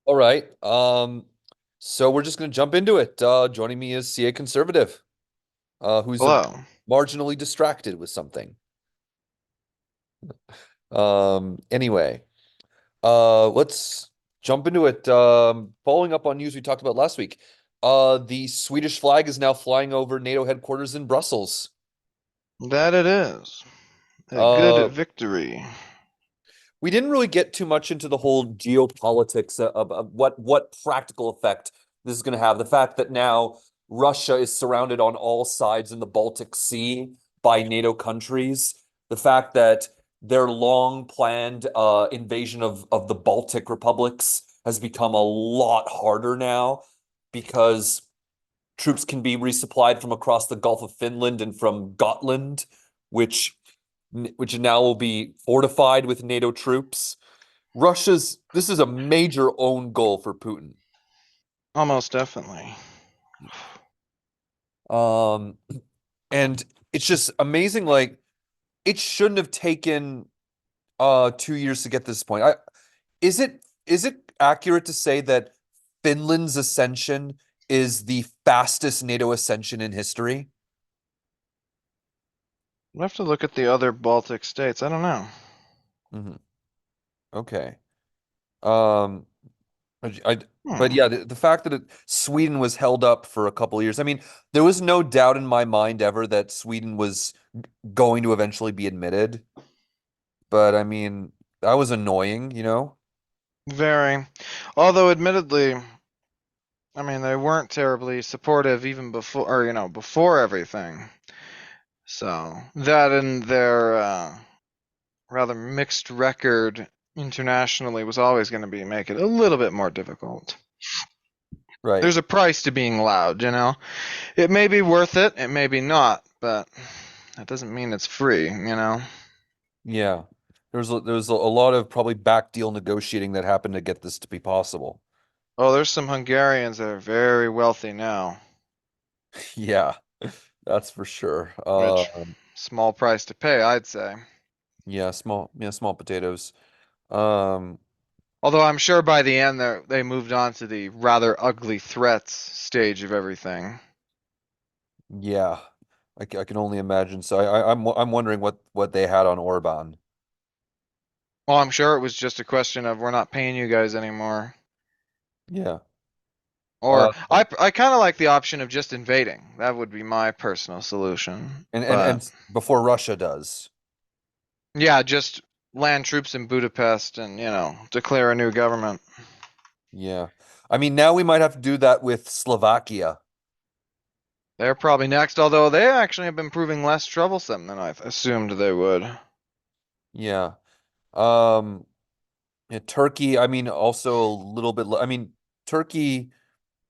All right. So we're just gonna jump into it. Joining me is CA Conservative, who's Hello. marginally distracted with something. Anyway, let's jump into it. Following up on news we talked about last week. The Swedish flag is now flying over NATO headquarters in Brussels. That it is. A good Uh, victory. we didn't really get too much into the whole geopolitics of what practical effect this is going to have. The fact that now Russia is surrounded on all sides in the Baltic Sea by NATO countries. The fact that their long planned invasion of the Baltic republics has become a lot harder now because troops can be resupplied from across the Gulf of Finland and from Gotland, which which now will be fortified with NATO troops. This is a major own goal for Putin. Almost definitely. Um, and it's just amazing. Like it shouldn't have taken 2 years to get to this point. Is it accurate to say that Finland's ascension is the fastest NATO ascension in history? We'll have to look at the other Baltic states. I don't know. Hmm. Okay. Um, I, but Hmm. yeah, the fact that Sweden was held up for a couple of years. I mean, there was no doubt in my mind ever that Sweden was going to eventually be admitted. But I mean, that was annoying, you know? Very. Although, admittedly, I mean, they weren't terribly supportive even before, before everything. So, that and their rather mixed record internationally was always going to be make it a little bit more difficult. Right. There's a price to being loud, you know? It may be worth it, it may be not, but that doesn't mean it's free, you know? Yeah. There's a lot of probably back deal negotiating that happened to get this to be possible. Oh, there's some Hungarians that are very wealthy now, Yeah, that's for sure. which small price to pay, I'd say. Small potatoes. Um, Although I'm sure by the end they moved on to the rather ugly threats stage of everything. yeah. I can only imagine. So I'm wondering what they had on Orban. Well, I'm sure it was just a question of we're not paying you guys anymore. Yeah. Uh, Or I kind of like the option of just invading. That would be my personal solution. But and before Russia does. yeah, just land troops in Budapest and, declare a new government. Yeah. I mean, now we might have to do that with Slovakia. They're probably next, although they actually have been proving less troublesome than I assumed they would. Yeah. Um, yeah, Turkey, I mean, also a little bit, I mean, Turkey,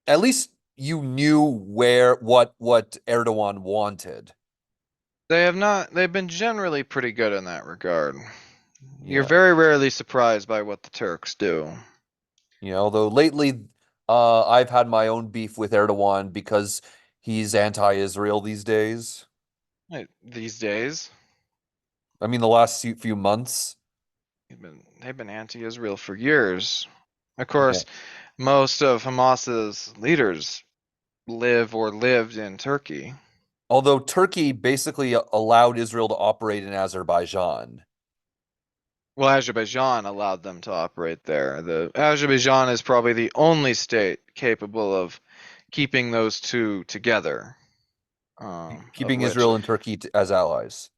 at least you knew what Erdogan wanted. They have not, they've been generally pretty good in that regard. You're Yeah. very rarely surprised by what the Turks do. Yeah, although lately, I've had my own beef with Erdogan because he's anti-Israel these days. These days, I mean, the last few months. they've been anti-Israel for years. Of Yeah. course, most of Hamas's leaders live or lived in Turkey. Although Turkey basically allowed Israel to operate in Azerbaijan. Well, Azerbaijan allowed them to operate there. The Azerbaijan is probably the only state capable of keeping those two together. Of Keeping which, Israel and Turkey as allies.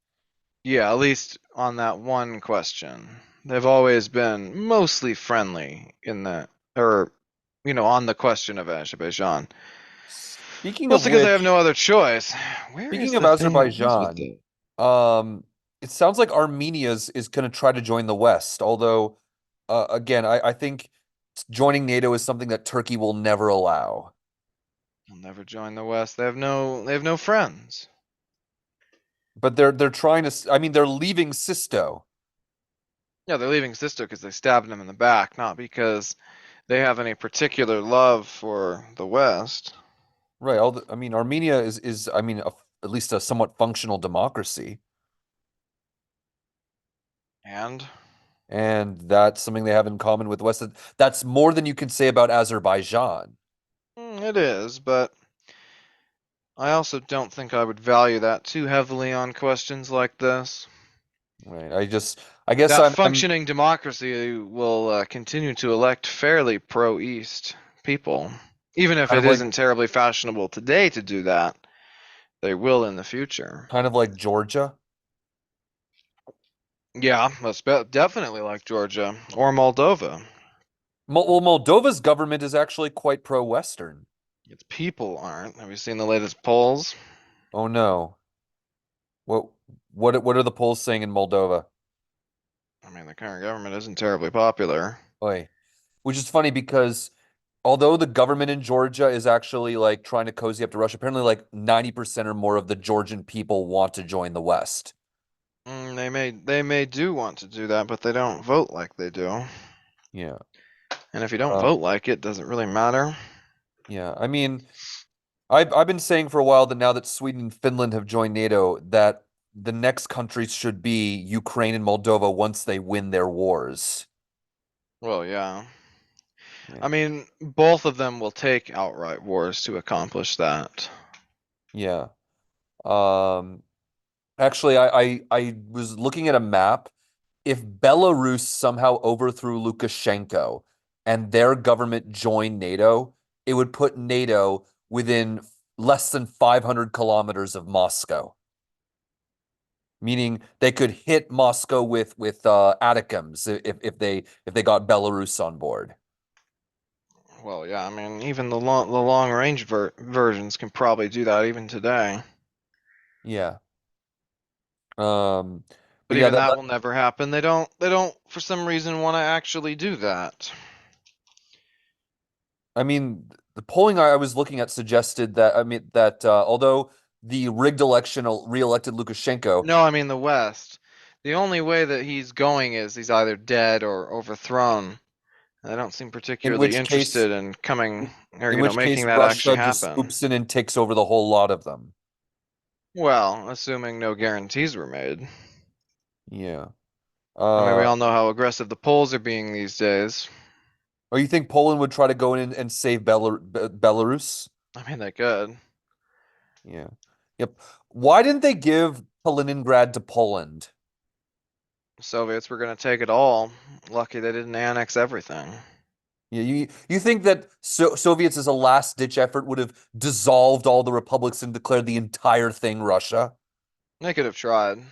yeah, at least on that one question, they've always been mostly friendly in the, or, on the question of Azerbaijan. Speaking of Mostly because they have which, no other choice. Where is speaking of the thing that was with Azerbaijan, the? um, it sounds like Armenia is going to try to join the West. Although, again, I think joining NATO is something that Turkey will never allow. They'll never join the West. They have no friends. But they're trying to. I mean, they're leaving Sisto. Yeah, they're leaving Sisto because they stabbed him in the back, not because they have any particular love for the West. Right. I mean, Armenia is I mean, at least a somewhat functional democracy. And? And that's something they have in common with West. That's more than you can say about Azerbaijan. It is, but I also don't think I would value that too heavily on questions like this. Right. I guess That I'm functioning democracy will continue to elect fairly pro-East people. Even if kind it of like isn't terribly fashionable today to do that, they will in the future. Georgia. Yeah, that's definitely like Georgia or Moldova. Well, Moldova's government is actually quite pro-Western. Its people aren't. Have you seen the latest polls? Oh no. What what are the polls saying in Moldova? I mean, the current government isn't terribly popular. Oy. Which is funny because although the government in Georgia is actually like trying to cozy up to Russia, apparently like 90% or more of the Georgian people want to join the West. They may do want to do that, but they don't vote like they do. Yeah. And if you don't Uh, vote like it, does it really matter? yeah. I mean, I've been saying for a while that now that Sweden and Finland have joined NATO, that the next countries should be Ukraine and Moldova once they win their wars. Well, yeah. Yeah. I mean, both of them will take outright wars to accomplish that. Yeah. Um, Actually, I was looking at a map. If Belarus somehow overthrew Lukashenko and their government joined NATO, it would put NATO within less than 500 kilometers of Moscow, meaning they could hit Moscow with ATACMS if they got Belarus on board. Well, yeah, I mean, even the long range versions can probably do that even today. Yeah. Um, but But yeah, even that will never happen. They don't for some reason want to actually do that. I mean, the polling I was looking at suggested that although the rigged election re-elected Lukashenko, No, I mean the West. The only way that he's going is he's either dead or overthrown. They don't seem in particularly which case interested in coming or in which case making that actually Russia just happen. swoops in and takes over the whole lot of them. Well, assuming no guarantees were made. Yeah. I mean, we Uh, all know how aggressive the polls are being these days. or you think Poland would try to go in and save Belarus? I mean, they could. Yeah. Yep. Why didn't they give Kaliningrad to Poland? The Soviets were going to take it all. Lucky they didn't annex everything. Yeah, you think that Soviets as a last ditch effort would have dissolved all the republics and declared the entire thing Russia? They could have tried.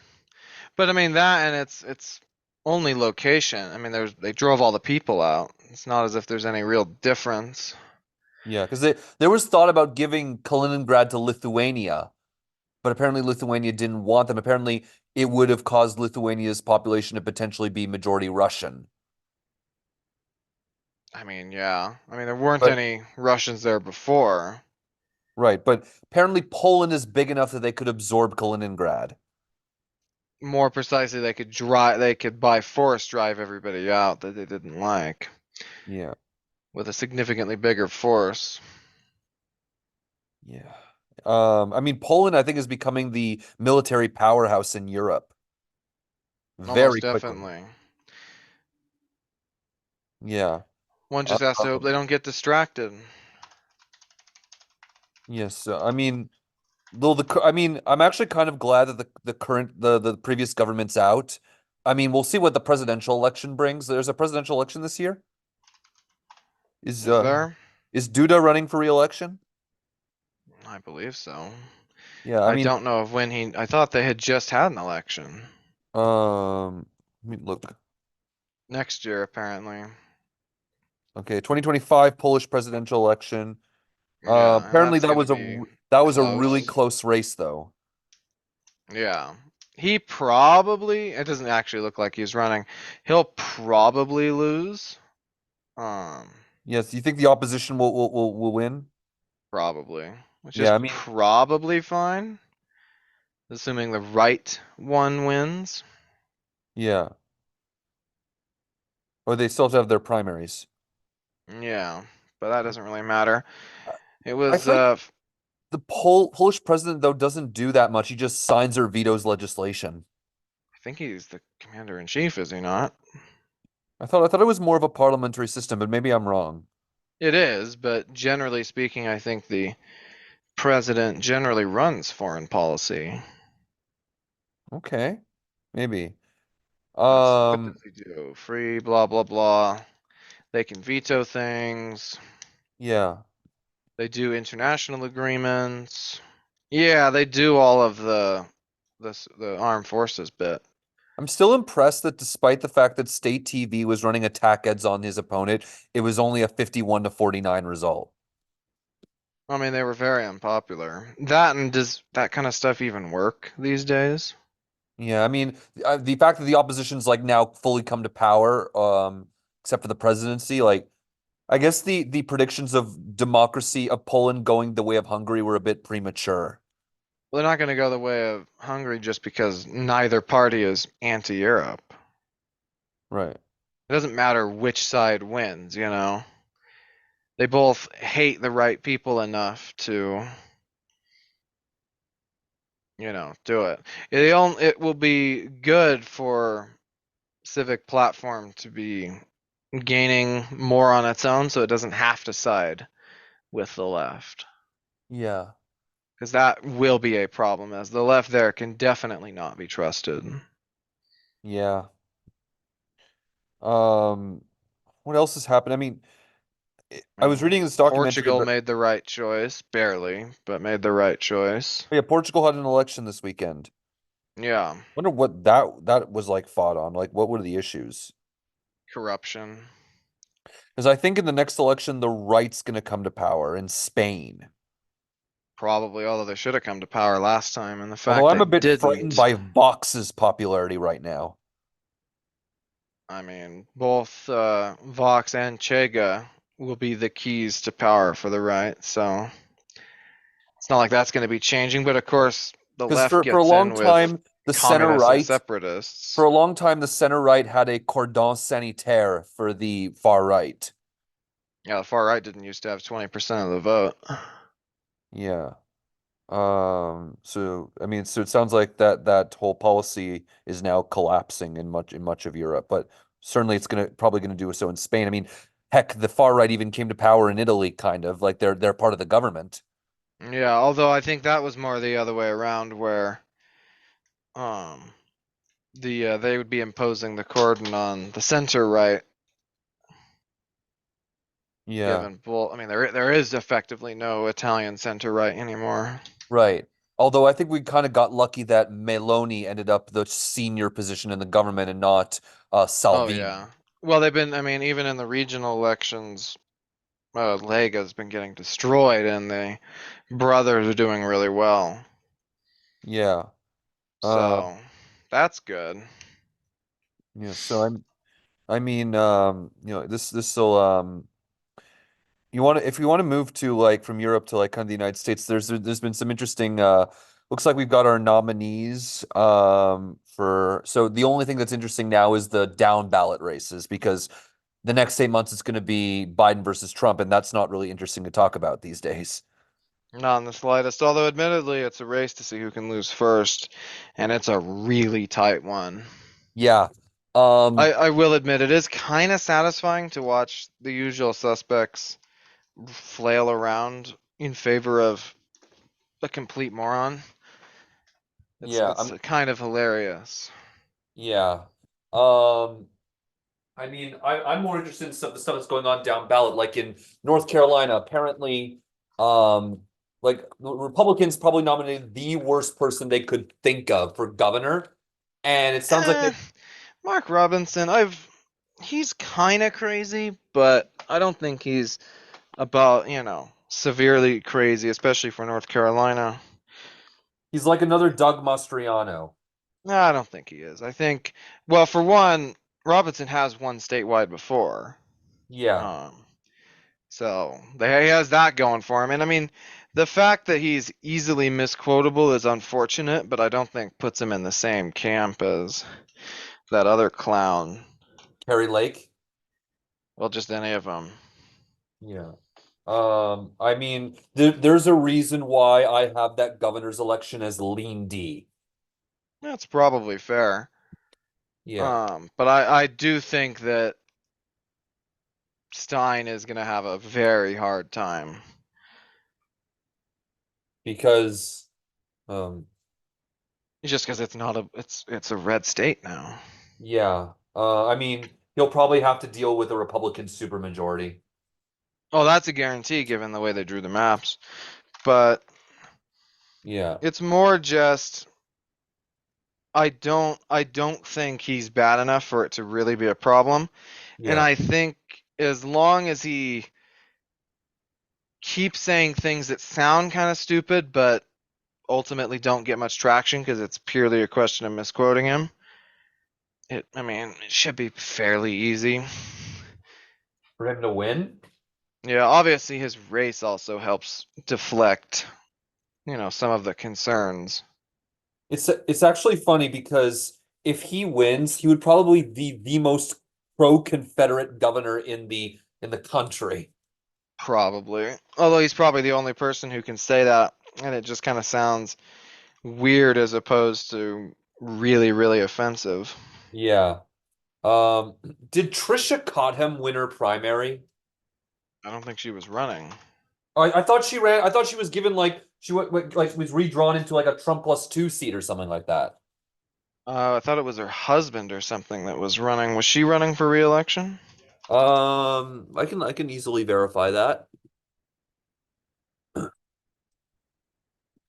But I mean that and it's only location. I mean they drove all the people out. It's not as if there's any real difference. Yeah, because there was thought about giving Kaliningrad to Lithuania, but apparently Lithuania didn't want them. Apparently, it would have caused Lithuania's population to potentially be majority Russian. I mean, yeah. I mean there weren't But any Russians there before. right, but apparently Poland is big enough that they could absorb Kaliningrad. More precisely, they could by force drive everybody out that they didn't like Yeah, with a significantly bigger force. yeah. I mean, Poland, I think, is becoming the military powerhouse in Europe Almost very quickly. definitely. Yeah. One just has to hope Um, they don't get distracted. yes. I mean, though I mean, I'm actually kind of glad that the previous government's out. I mean, we'll see what the presidential election brings. There's a presidential election this year. Is Is uh there? is Duda running for re-election? I believe so. Yeah, I I mean, don't know of when he. I thought they had just had an election. look. Next year, apparently. Okay, 2025 Polish presidential election. Yeah, and Apparently that's gonna be that was a really close. close race though. Yeah. He probably, it doesn't actually look like he's running. He'll probably lose. Um, Yes, you think the opposition will win? Probably. Which is Yeah, I mean, probably fine, assuming the right one wins. yeah. Or they still have to have their primaries. Yeah, but that doesn't really matter. I It I was, feel like the Polish president though doesn't do that much. He just signs or vetoes legislation. I think he's the commander in chief, is he not? I thought it was more of a parliamentary system, but maybe I'm wrong. It is, but generally speaking, I think the president generally runs foreign policy. Okay, maybe. Let's see, what does Um, he do? Free, blah, blah, blah. They can veto things. yeah. They do international agreements. Yeah, they do all of the armed forces bit. I'm still impressed that despite the fact that state TV was running attack ads on his opponent, it was only a 51-49 result. I mean, they were very unpopular. That and does that kind of stuff even work these days? Yeah, I mean, the fact that the opposition's like now fully come to power, except for the presidency, like I guess the predictions of democracy of Poland going the way of Hungary were a bit premature. Well, they're not going to go the way of Hungary just because neither party is anti-Europe. Right. It doesn't matter which side wins, you know. They both hate the right people enough to, do it. It will be good for civic platform to be gaining more on its own so it doesn't have to side with the left. Yeah. Because that will be a problem, as the left there can definitely not be trusted. Yeah. Um, what else has happened? I mean, I I was mean, reading this documentary Portugal about, made the right choice, barely, but made the right choice. yeah, Portugal had an election this weekend. Yeah, Wonder what that was like fought on. Like, what were the issues? corruption. Because I think in the next election, the right's going to come to power in Spain. Probably, although they should have come to power last time, and the Although fact I'm they a bit frightened didn't. by Vox's popularity right now. I mean, both Vox and Chega will be the keys to power for the right, so it's not like that's going to be changing. But of course, the Because left for a gets long in with time, the center communists and right, for separatists. a long time, the center right had a cordon sanitaire for the far right. Yeah, the far right didn't used to have 20% of the vote. Yeah. So I mean, so it sounds like that whole policy is now collapsing in much of Europe, but certainly it's probably gonna do so in Spain. I mean, heck, the far right even came to power in Italy, kind of like they're part of the government. Yeah, although I think that was more the other way around, where um they would be imposing the cordon on the center right, Yeah, given well, I mean there is effectively no Italian center right anymore. right. Although I think we kind of got lucky that Meloni ended up the senior position in the government and not Oh Salvini. yeah. Well, they've been, I mean, even in the regional elections, Lega's been getting destroyed, and the brothers are doing really well. Yeah. Uh, So that's good. yeah. So I mean, this will if you want to move to like from Europe to like kind of the United States, there's been some interesting looks like we've got our nominees for so the only thing that's interesting now is the down ballot races because the next 8 months it's going to be Biden versus Trump, and that's not really interesting to talk about these days. Not in the slightest. Although, admittedly, it's a race to see who can lose first, and it's a really tight one. Yeah. I will admit it is kind of satisfying to watch the usual suspects flail around in favor of a complete moron. It's Yeah, it's kind of hilarious. yeah. Um I mean, I'm more interested in the stuff that's going on down ballot, like in North Carolina. Apparently, um, like the Republicans probably nominated the worst person they could think of for governor, and it sounds like Eh, Mark Robinson, he's kind of crazy, but I don't think he's about, severely crazy, especially for North Carolina. he's like another Doug Mastriano. No, I don't think he is. I think, well, for one, Robinson has won statewide before. Yeah, Um, he has that going for him. And I mean, the fact that he's easily misquotable is unfortunate, but I don't think puts him in the same camp as that other clown. Kerry Lake. Well, just any of them. Yeah. I mean, there's a reason why I have that governor's election as lean D. That's probably fair. Yeah. But I do think that Stein is gonna have a very hard time. because um Just because it's not a it's a red state now. yeah. I mean, he'll probably have to deal with a Republican supermajority. Oh, that's a guarantee given the way they drew the maps. But Yeah. it's more just I don't think he's bad enough for it to really be a problem. And Yeah. I think as long as he keeps saying things that sound kind of stupid but ultimately don't get much traction because it's purely a question of misquoting him, I mean, it should be fairly easy. For him to win? Yeah, obviously his race also helps deflect, some of the concerns. It's actually funny because if he wins, he would probably be the most pro-Confederate governor in the country. Probably. Although he's probably the only person who can say that, and it just kind of sounds weird as opposed to really, really offensive. Yeah. Um, did Trisha Cottham win her primary? I don't think she was running. I thought she ran. I thought she was given like like was redrawn into like a Trump plus two seat or something like that. I thought it was her husband or something that was running. Was she running for re-election? I can easily verify that.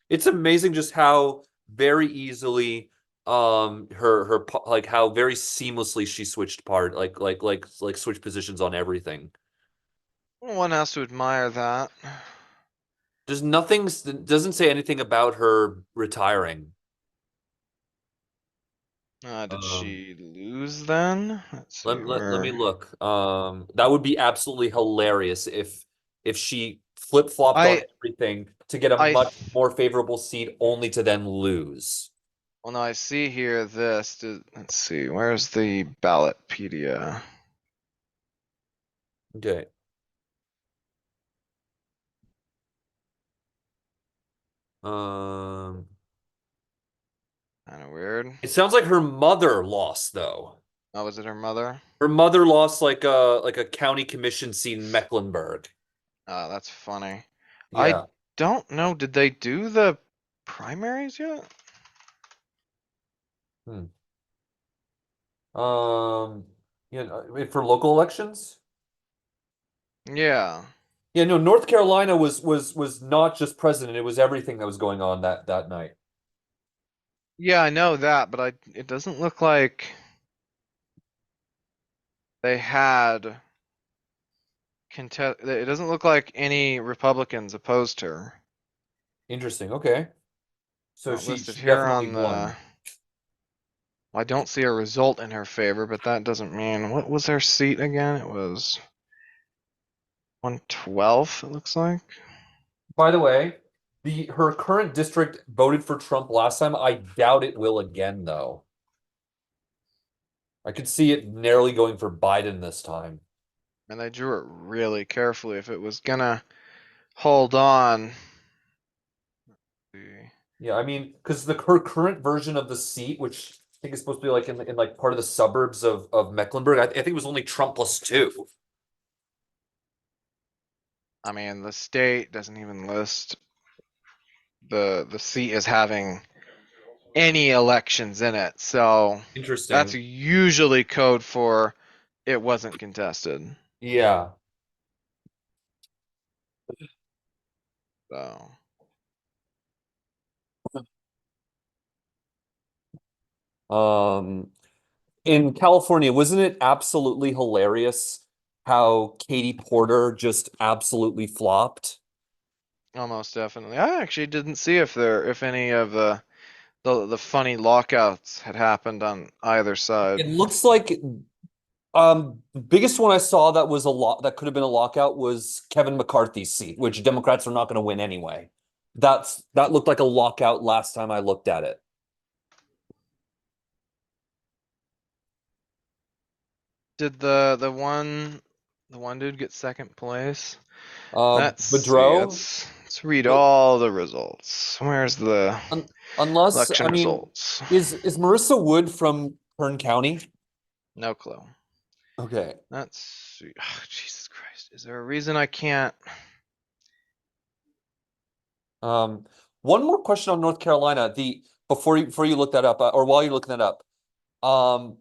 It's amazing just how very easily like how very seamlessly she switched part like switched positions on everything. One has to admire that. There's nothing doesn't say anything about her retiring. Did Um she lose then? Let's see let me where. look. That would be absolutely hilarious if she flip-flopped on I everything to get a I much more favorable seat only to then lose. well no, I see here this. Let's see, where's the ballotpedia? Okay. Um Kind of weird. it sounds like her mother lost though. Oh, was it her mother? Her mother lost like a county commission seat in Mecklenburg. That's funny. I Yeah. don't know. Did they do the primaries yet? Hmm. Um, yeah, for local elections? Yeah. Yeah, no, North Carolina was not just president, it was everything that was going on that night. Yeah, I know that, but it doesn't look like they had contest. It doesn't look like any Republicans opposed her. Interesting. Okay. So Not listed she here definitely on the. won. I don't see a result in her favor, but that doesn't mean. What was her seat again? It was 112, it looks like. By the way, the her current district voted for Trump last time. I doubt it will again though. I could see it narrowly going for Biden this time. And they drew it really carefully. If it was gonna hold on. Yeah, I mean, because the her current version of the seat, which I think is supposed to be like in like part of the suburbs of Mecklenburg, I think it was only Trump plus two. I mean, the state doesn't even list the seat as having any elections in it. So that's Interesting. usually code for it wasn't contested. Yeah. So Um, in California, wasn't it absolutely hilarious how Katie Porter just absolutely flopped? almost definitely. I actually didn't see if any of the funny lockouts had happened on either side. It looks like the biggest one I saw that was a lot that could have been a lockout was Kevin McCarthy's seat, which Democrats are not going to win anyway. That looked like a lockout last time I looked at it. Did the one dude get second place? Let's see. Boudreaux, Let's read the, all the results. Where's the unless election I mean, results? is Marissa Wood from Kern County? No clue. Okay. Let's see. Oh, Jesus Is there a reason I can't? Um, one more question on North Carolina. The before you look that up, or while you're looking that up, um,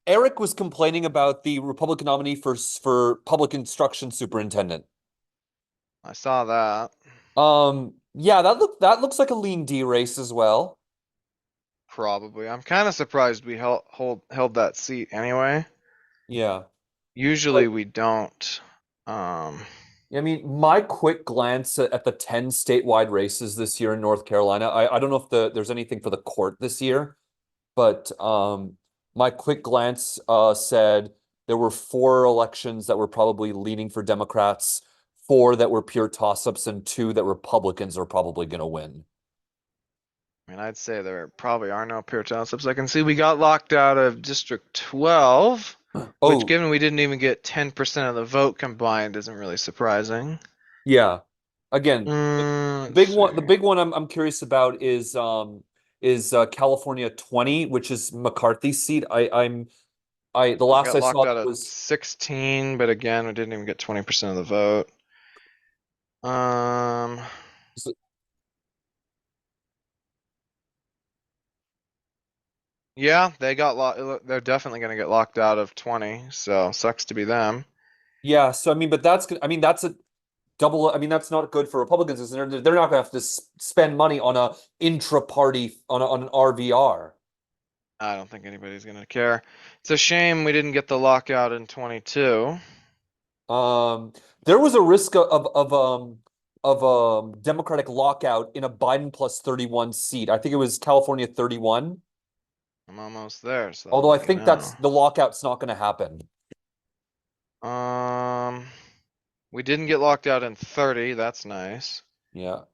Eric was complaining about the Republican nominee for public instruction superintendent. I saw that. Yeah, that looks like a lean D race as well. Probably. I'm kind of surprised we held that seat anyway. Yeah. Usually But we don't. Um, I mean, my quick glance at the 10 statewide races this year in North Carolina, I don't know if there's anything for the court this year, but my quick glance said there were four elections that were probably leaning for Democrats, four that were pure toss-ups, and two that Republicans are probably going to win. I mean, I'd say there probably are no pure toss-ups. I can see we got locked out of District 12, which, Oh, given we didn't even get 10% of the vote combined, isn't really surprising. yeah. Again, Let's see. the big one I'm curious about is California 20, which is McCarthy's seat. I the We last got I locked saw out that of was 16, but again, we didn't even get 20% of the vote. Um, yeah, they're definitely going to get locked out of 20, so sucks to be them. yeah, so I mean, but that's a double. I mean, that's not good for Republicans. They're not going to have to spend money on a intra-party on an RVR. I don't think anybody's going to care. It's a shame we didn't get the lockout in 22. Um, there was a risk of Democratic lockout in a Biden plus 31 seat. I think it was California 31. I'm almost there, so I'll Although I let you think know. that's the lockout's not going to happen. Um, we didn't get locked out in 30. That's nice. Yeah.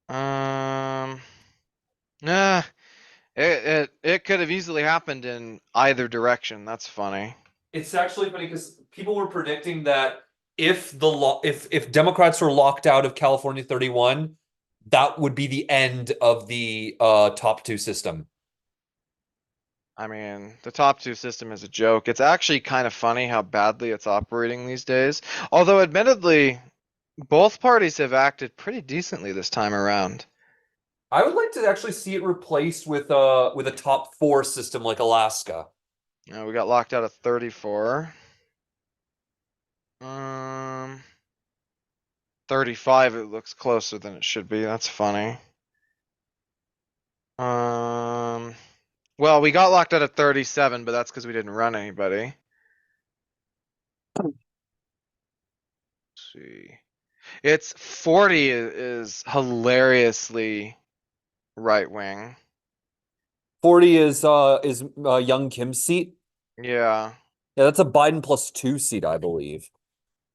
Um, nah, it could have easily happened in either direction. That's funny. It's actually funny because people were predicting that if Democrats were locked out of California 31, that would be the end of the top two system. I mean, the top two system is a joke. It's actually kind of funny how badly it's operating these days. Although, admittedly, both parties have acted pretty decently this time around. I would like to actually see it replaced with a top four system like Alaska. We got locked out of 34. Um, 35, it looks closer than it should be. That's funny. Um, well, we got locked out of 37, but that's because we didn't run anybody. Let's see. It's 40 is hilariously right wing. 40 is Young Kim's seat. Yeah, Yeah, that's a Biden plus two seat, I believe.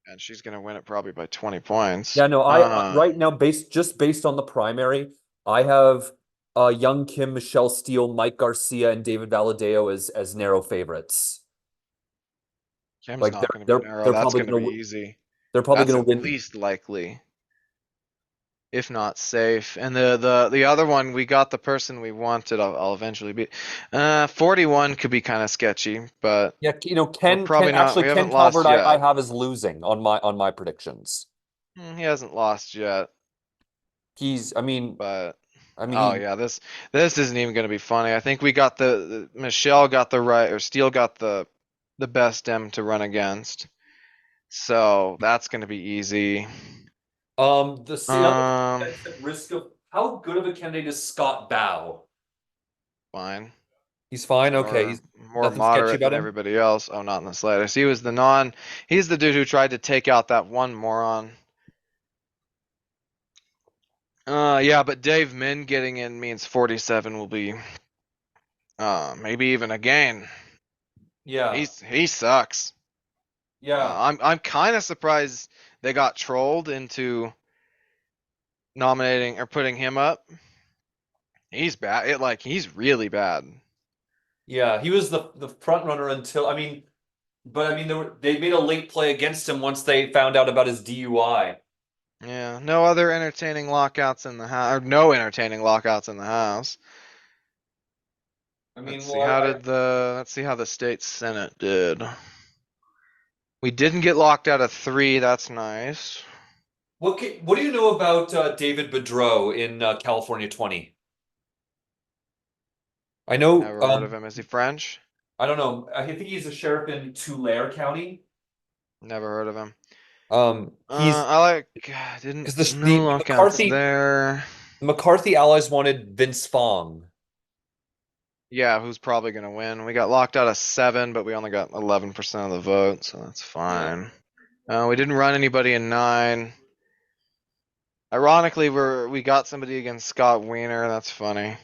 and she's gonna win it probably by 20 points. Yeah, no, right now based on the primary, I have Young Kim, Michelle Steele, Mike Garcia, and David Valadeo as narrow favorites. Kim's Like not gonna be narrow. they're That's probably gonna be gonna easy. they're probably That's gonna at win. least likely, if not safe. And the other one, we got the person we wanted. I'll eventually beat. 41 could be kind of sketchy, but Yeah, we're probably not. We Ken haven't Calvert lost I yet. have as losing on my predictions. He hasn't lost yet, He's but I mean oh he yeah, this isn't even gonna be funny. I think we got the Michelle got the right, or Steele got the best M to run against. So that's gonna be easy. the other thing Um, that's at risk of how good of a candidate is Scott Bow? fine. He's fine, okay. More He's more nothing sketchy moderate about than him. everybody else. Oh, not in the slightest. He's the dude who tried to take out that one moron. Yeah, but Dave Min getting in means 47 will be maybe even a gain. Yeah. He sucks. Yeah. I'm kind of surprised they got trolled into nominating or putting him up. He's bad. He's really bad. Yeah, he was the front runner until but they made a late play against him once they found out about his DUI. Yeah, no other entertaining lockouts in the house, or no entertaining lockouts in the house. I mean, well, Let's see how the state senate did. We didn't get locked out of 3. That's nice. What do you know about David Bedreau in California 20? I know Never heard of him. Is he French? I don't know. I think he's a sheriff in Tulare County. Never heard of him. He's I like. Didn't because no the lockouts there. McCarthy allies wanted Vince Fong. Yeah, who's probably gonna win? We got locked out of 7, but we only got 11% of the vote, so that's Yeah. fine. We didn't run anybody in 9. Ironically, we got somebody against Scott Wiener. That's funny.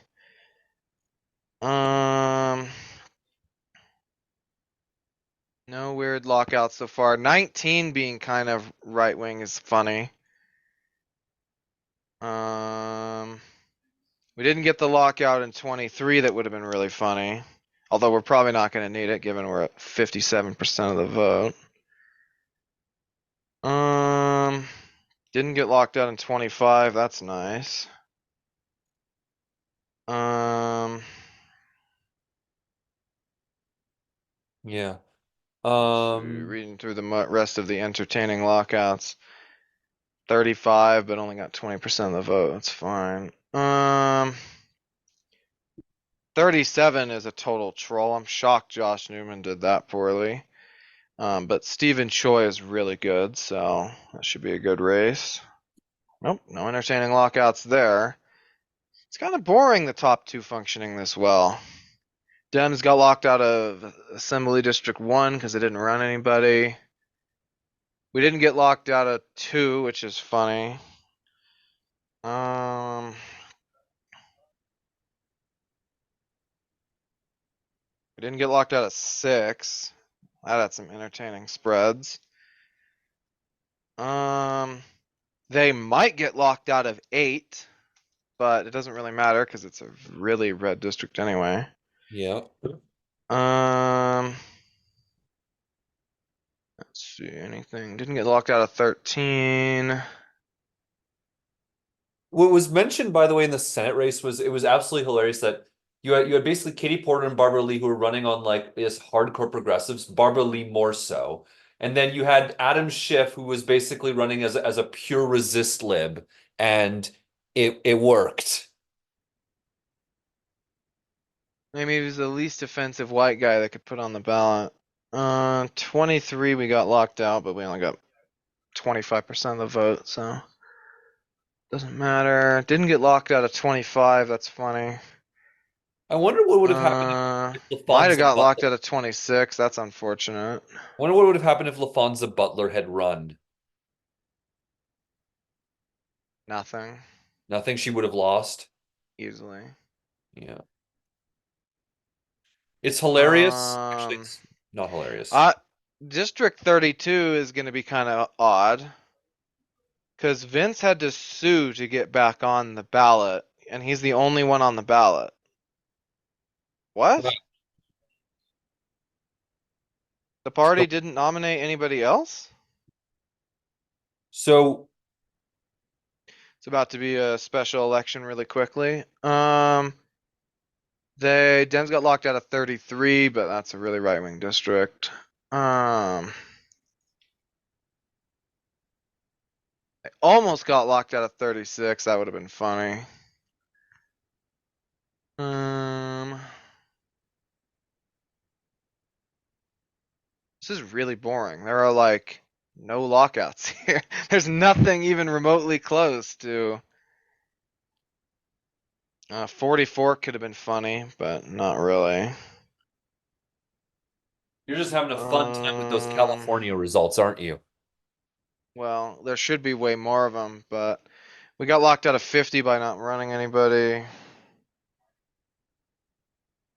Um, no weird lockouts so far. 19 being kind of right wing is funny. Um, we didn't get the lockout in 23. That would have been really funny. Although we're probably not going to need it given we're at 57% of the vote. Um, didn't get locked out in 25. That's nice. Um, Yeah. reading through the rest of the entertaining lockouts. 35, but only got 20% of the vote. That's fine. 37 is a total troll. I'm shocked Josh Newman did that poorly. But Stephen Choi is really good, so that should be a good race. Nope, no entertaining lockouts there. It's kind of boring the top 2 functioning this well. Dems got locked out of Assembly District 1 because they didn't run anybody. We didn't get locked out of 2, which is funny. We didn't get locked out of 6. That had some entertaining spreads. They might get locked out of 8, but it doesn't really matter because it's a really red district anyway. Yeah. Let's see, anything. Didn't get locked out of 13. What was mentioned, by the way, in the Senate race was it was absolutely hilarious that you had basically Katie Porter and Barbara Lee who were running on like this hardcore progressives, Barbara Lee more so. And then you had Adam Schiff who was basically running as a pure resist lib, and it worked. Maybe he was the least offensive white guy that could put on the ballot. 23 we got locked out, but we only got 25% of the vote, so doesn't matter. Didn't get locked out of 25. That's funny. I wonder what would have happened if Might have LaFonza got locked Butler. out of 26. That's unfortunate. I wonder what would have happened if LaFonza Butler had run. Nothing. Nothing she would have lost. Easily. Yeah. It's hilarious. Actually, Um, it's not hilarious. I District 32 is going to be kind of odd because Vince had to sue to get back on the ballot, and he's the only one on the ballot. Uh, What? The party So, didn't nominate anybody else? so It's about to be a special election really quickly. Dems got locked out of 33, but that's a really right wing district. They almost got locked out of 36. That would have been funny. This is really boring. There are like no lockouts here. There's nothing even remotely close to. 44 could have been funny, but not really. you're just having a fun time with those Um, California results, aren't you? well, there should be way more of them, but we got locked out of 50 by not running anybody.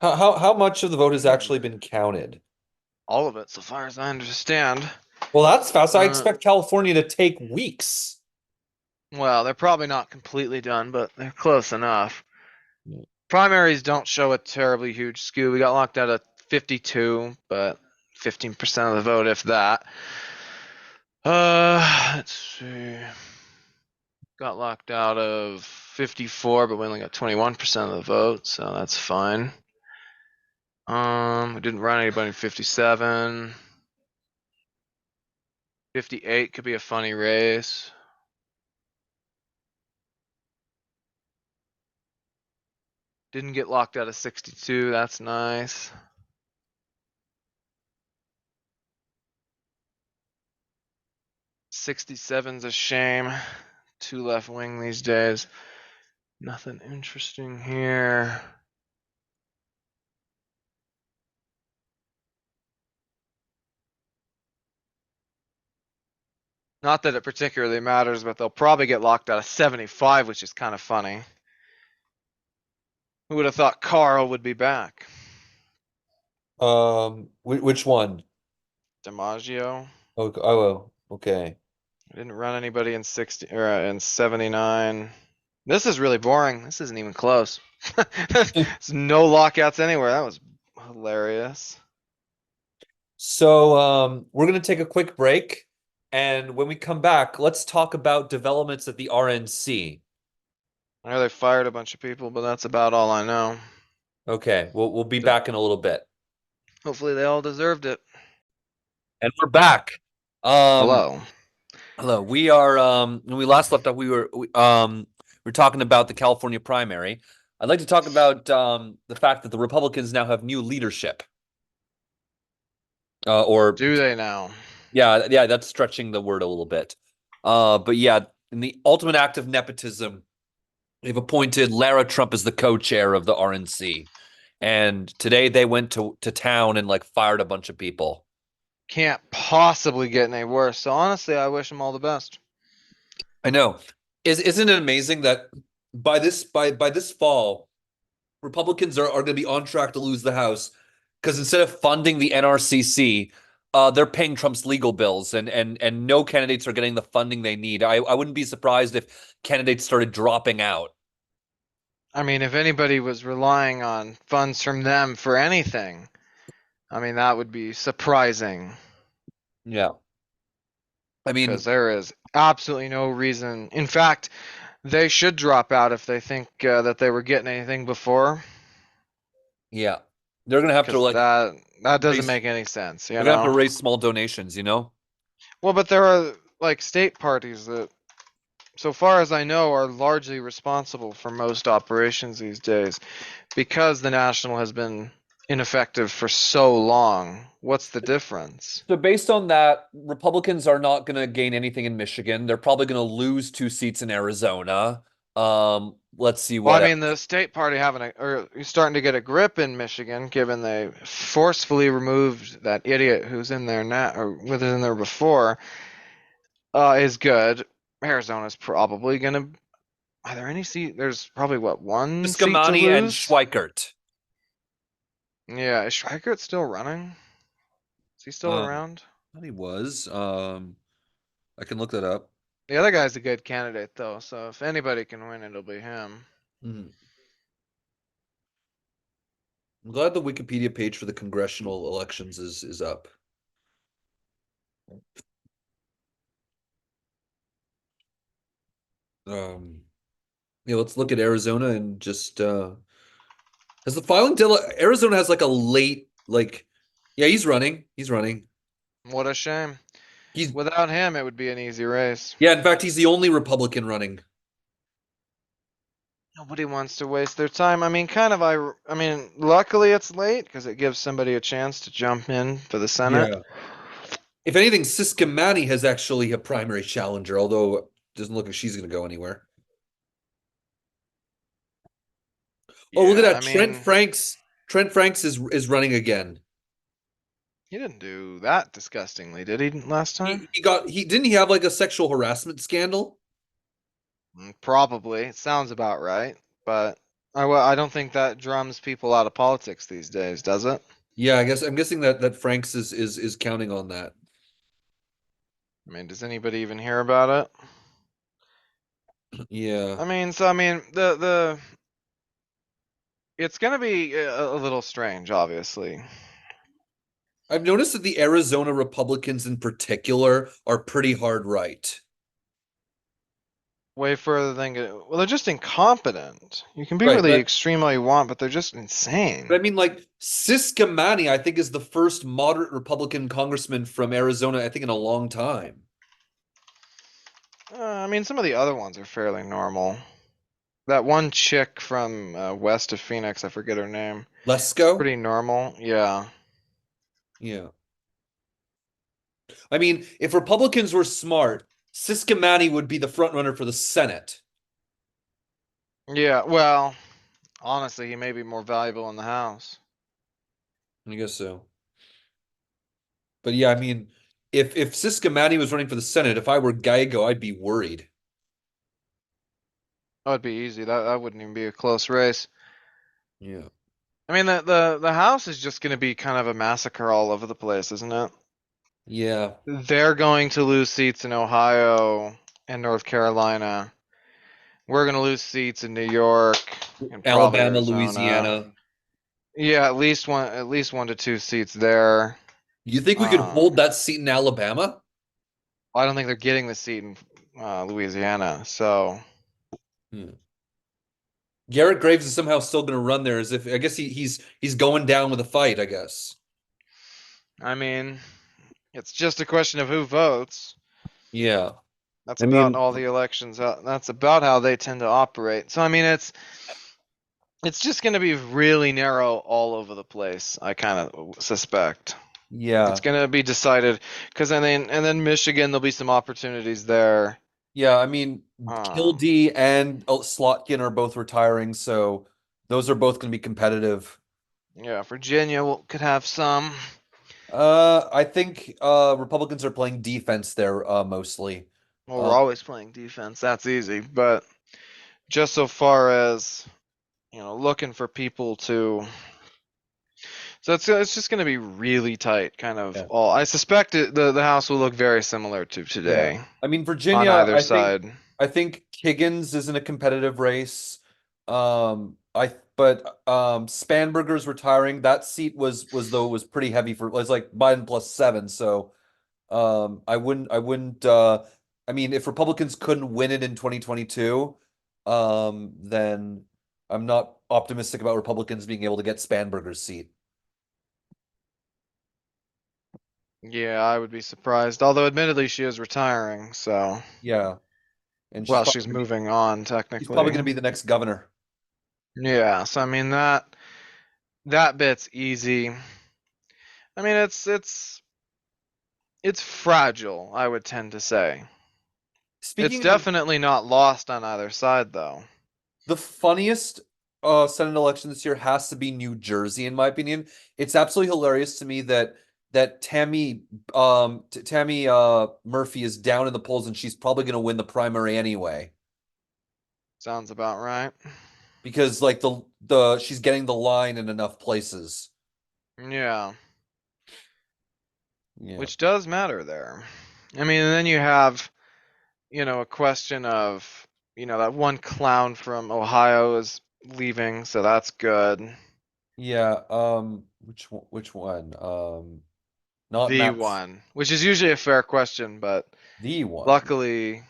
How much of the vote has actually been counted? All of it, so far as I understand. Well, that's fast. I Uh, expect California to take weeks. well, they're probably not completely done, but they're close enough. Yeah. Primaries don't show a terribly huge skew. We got locked out of 52, but 15% of the vote, if that. Let's see. Got locked out of 54, but we only got 21% of the vote, so that's fine. We didn't run anybody in 57. 58 could be a funny race. Didn't get locked out of 62. That's nice. 67's a shame. Two left wing these days. Nothing interesting here. Not that it particularly matters, but they'll probably get locked out of 75, which is kind of funny. Who would have thought Carl would be back? Which one? DiMaggio. Oh, okay. Didn't run anybody in 60 or in 79. This is really boring. This isn't even close. There's no lockouts anywhere. That was hilarious. So, we're gonna take a quick break, and when we come back, let's talk about developments at the RNC. I know they fired a bunch of people, but that's about all I know. Okay, we'll be back in a little bit. Hopefully they all deserved it. And we're back. Um, Hello. hello. We are when we last left off, we were talking about the California primary. I'd like to talk about the fact that the Republicans now have new leadership. Or Do they now? yeah, that's stretching the word a little bit. But yeah, in the ultimate act of nepotism, they've appointed Lara Trump as the co-chair of the RNC. And today they went to town and like fired a bunch of people. Can't possibly get any worse. So honestly, I wish them all the best. I know. Isn't it amazing that by this fall, Republicans are going to be on track to lose the House because instead of funding the NRCC, they're paying Trump's legal bills, and no candidates are getting the funding they need. I wouldn't be surprised if candidates started dropping out. I mean, if anybody was relying on funds from them for anything, I mean, that would be surprising Yeah. I because mean, there is absolutely no reason. In fact, they should drop out if they think that they were getting anything before, yeah. They're gonna have to because like that doesn't raise make any sense, they're you gonna have to know? raise small donations, you know? Well, but there are like state parties that, so far as I know, are largely responsible for most operations these days because the national has been ineffective for so long. What's the difference? So based on that, Republicans are not going to gain anything in Michigan. They're probably going to lose 2 seats in Arizona. Let's see Well, I what else. mean, the state party or starting to get a grip in Michigan, given they forcefully removed that idiot who's in there now, or was in there before, is good. Arizona's probably gonna. Are there any seat? There's probably what, one seat to Piscamani and lose? Schweikert. Yeah, is Schweikert still running? Is he still Uh, around? he was. I can look that up. The other guy's a good candidate though, so if anybody can win, it'll be him. Mhm. I'm glad the Wikipedia page for the congressional elections is up. Um, yeah, let's look at Arizona and just has the filing deadline. Arizona has like a late yeah, he's running. He's running. What a shame. He's Without him, it would be an easy race. yeah, in fact, he's the only Republican running. Nobody wants to waste their time. I mean, kind of. I mean, luckily it's late because it gives somebody a chance to jump in for the Senate. Yeah. If anything, Ciscomani has actually a primary challenger, although it doesn't look like she's going to go anywhere. Oh, look at Yeah, that. I mean, Trent Franks is running again. he didn't do that disgustingly, did he, last time? He didn't he have like a sexual harassment scandal? Probably. It sounds about right, but I don't think that drums people out of politics these days, does it? Yeah, I'm guessing that Franks is counting on that. I mean, does anybody even hear about it? Yeah. I mean, the it's gonna be a little strange, obviously. I've noticed that the Arizona Republicans in particular are pretty hard right. Way further than well, they're just incompetent. You can be Right, really extreme all you want, but they're just but I insane. mean, like Ciscomani, I think is the first moderate Republican congressman from Arizona, I think in a long time. I mean, some of the other ones are fairly normal. That one chick from west of Phoenix, I forget her name. It's Lesko? pretty normal. Yeah. Yeah. I mean, if Republicans were smart, Ciscomani would be the front runner for the Senate. Yeah, well, honestly, he may be more valuable in the House. I guess so. But yeah, I mean, if Ciscomani was running for the Senate, if I were Geigo, I'd be worried. That would be easy. That wouldn't even be a close race. Yeah. I mean, the House is just going to be kind of a massacre all over the place, isn't it? Yeah. They're going to lose seats in Ohio and North Carolina. We're going to lose seats in New York and probably Alabama, Arizona. Louisiana. Yeah, at least one to two seats there. You think we could Um, hold that seat in Alabama? I don't think they're getting the seat in Louisiana. So, Hmm. Garrett Graves is somehow still going to run there as if I guess he's going down with a fight, I guess. I mean, it's just a question of who votes. Yeah. That's I about mean, all the elections. That's about how they tend to operate. So, I mean, it's just going to be really narrow all over the place. I kind of suspect it's yeah. going to be decided because and then Michigan, there'll be some opportunities there. Yeah, I mean, Um, Kildee and Slotkin are both retiring, so those are both going to be competitive. yeah, Virginia could have some. I think Republicans are playing defense there mostly. Well, we're Uh, always playing defense. That's easy, but just so far as looking for people to. So it's just going to be really tight, kind of yeah. all. I suspect the House will look very similar to Yeah. today I mean, on Virginia, either side. I think Higgins is in a competitive race. But Spanberger's retiring. That seat was pretty heavy for was like Biden plus 7, so I wouldn't I mean if Republicans couldn't win it in 2022, then I'm not optimistic about Republicans being able to get Spanberger's seat. Yeah, I would be surprised. Although, admittedly, she is retiring, so Yeah. And well, she's moving on she's probably technically. gonna be the next governor. Yeah, so I mean that bit's easy. I mean, it's fragile, I would tend to say. It's Speaking of definitely not lost on either side, though. the funniest Senate election this year has to be New Jersey, in my opinion. It's absolutely hilarious to me that Tammy Murphy is down in the polls and she's probably gonna win the primary anyway. Sounds about right. Because like the she's getting the line in enough places. Yeah, Yeah. which does matter there. I mean, and then you have, a question of, that one clown from Ohio is leaving, so that's good. Yeah, which one? Not The Matt's one, which is usually a fair question, but the one. luckily,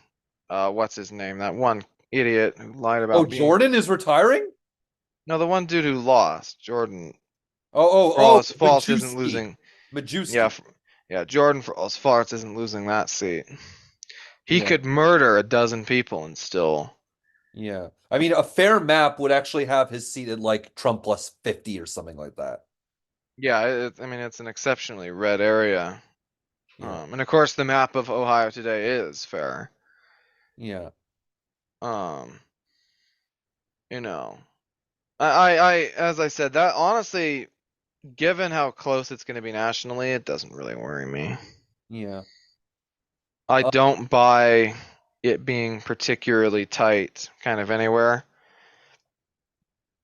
what's his name? That one idiot who lied Oh, about being. Jordan is retiring? No, the one dude who lost, Jordan, for all Oh, his faults, isn't Majewski. losing. Yeah, Majewski. yeah, Jordan, for all his faults, isn't losing that seat. He Yeah. could murder a dozen people and still. Yeah. I mean, a fair map would actually have his seat at like Trump plus 50 or something like that. Yeah, I mean, it's an exceptionally red area. Yeah. And of course, the map of Ohio today is fair. Yeah. Um, you know, as I said, that honestly, given how close it's going to be nationally, it doesn't really worry me. Yeah. I Uh, don't buy it being particularly tight, kind of anywhere,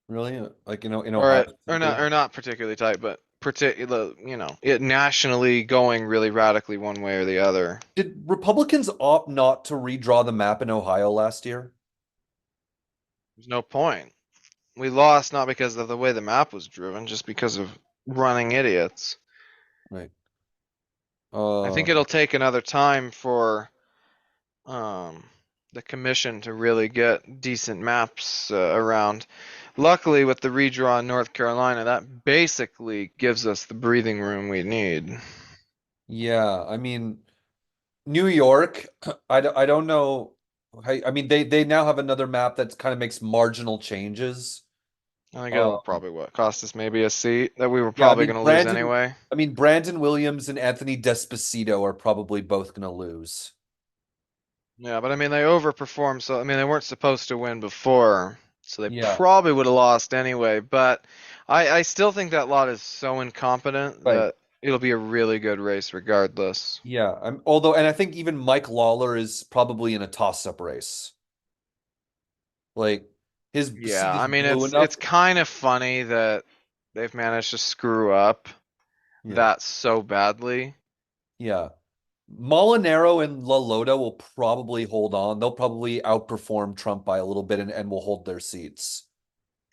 really? Like, in or Ohio or specifically? not particularly tight, but particular, it nationally going really radically one way or the other. Did Republicans opt not to redraw the map in Ohio last year? There's no point. We lost not because of the way the map was driven, just because of running idiots. Right. I Uh, think it'll take another time for um, the commission to really get decent maps around. Luckily, with the redraw in North Carolina, that basically gives us the breathing room we need. yeah. I mean, New York, I don't know. I mean, they now have another map that kind of makes marginal changes. I think Uh, it'll probably what cost us maybe a seat that we were yeah, probably going to lose anyway. I mean, Brandon Williams and Anthony Despacito are probably both going to lose. Yeah, but I mean they overperformed, so I mean they weren't supposed to win before, so they Yeah, probably would have lost anyway. But I still think that lot is so incompetent right. that it'll be a really good race regardless. Yeah, although, and I think even Mike Lawler is probably in a toss-up race. Like his seat Yeah, is I mean blue it's enough. kind of funny that they've managed to screw up Yeah, that so badly. yeah. Molinaro and Lalota will probably hold on. They'll probably outperform Trump by a little bit and will hold their seats.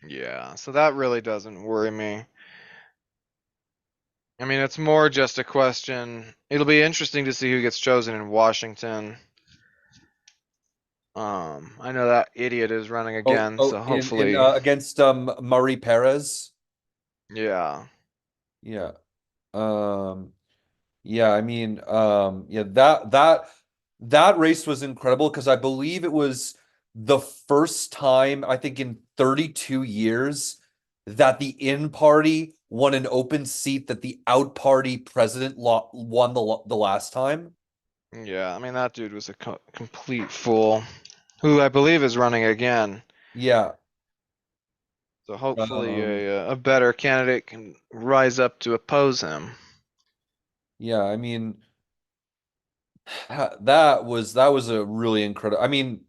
Yeah, so that really doesn't worry me. I mean, it's more just a question. It'll be interesting to see who gets chosen in Washington. I know that idiot is running again, so In hopefully, against Murray Perez. yeah. Yeah. Um yeah, I mean yeah, that race was incredible because I believe it was the first time I think in 32 years that the in party won an open seat that the out party president won the last time. Yeah, I mean, that dude was a complete fool, who I believe is running again. Yeah. So hopefully Um a better candidate can rise up to oppose him. yeah, I mean that was a really incredible. I mean,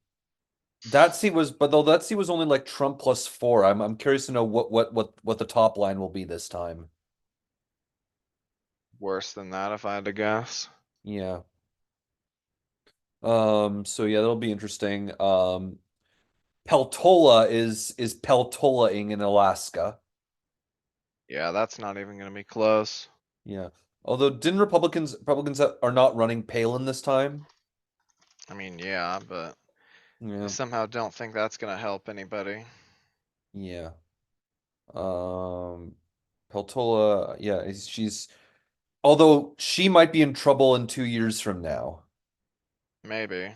that seat was, but though that seat was only like Trump plus four. I'm curious to know what the top line will be this time. Worse than that, if I had to guess. Yeah. So yeah, that'll be interesting. Peltola is Peltolaing in Alaska. Yeah, that's not even going to be close. Yeah. Although didn't Republicans are not running Palin this time? I mean, yeah, but I Yeah. somehow don't think that's going to help anybody. Yeah. Um Peltola, yeah, she's although she might be in trouble in 2 years from now. Maybe.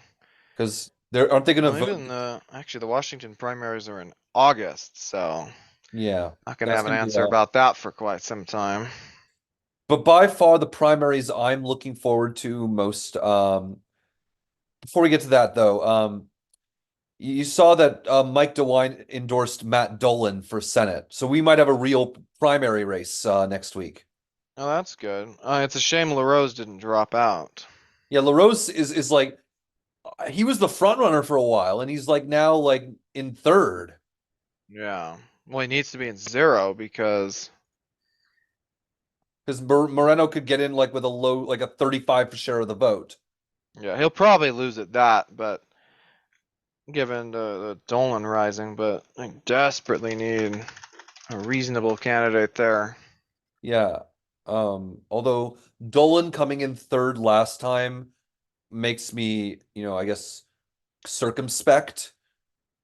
Because they're aren't they gonna Well, vote? even actually, the Washington primaries are in August, so Yeah. not going to That's have an gonna be answer about that for quite some time. but by far the primaries I'm looking forward to most. Before we get to that though, you saw that Mike DeWine endorsed Matt Dolan for Senate, so we might have a real primary race next week. Oh, that's good. It's a shame LaRose didn't drop out. Yeah, LaRose is like he was the front runner for a while, and he's like now like in third Yeah. Well, he needs to be in zero because, because Moreno could get in like with a low like a 35 share of the vote. yeah, he'll probably lose at that, but given the Dolan rising, but I desperately need a reasonable candidate there. Yeah. Although Dolan coming in third last time makes me, I guess circumspect,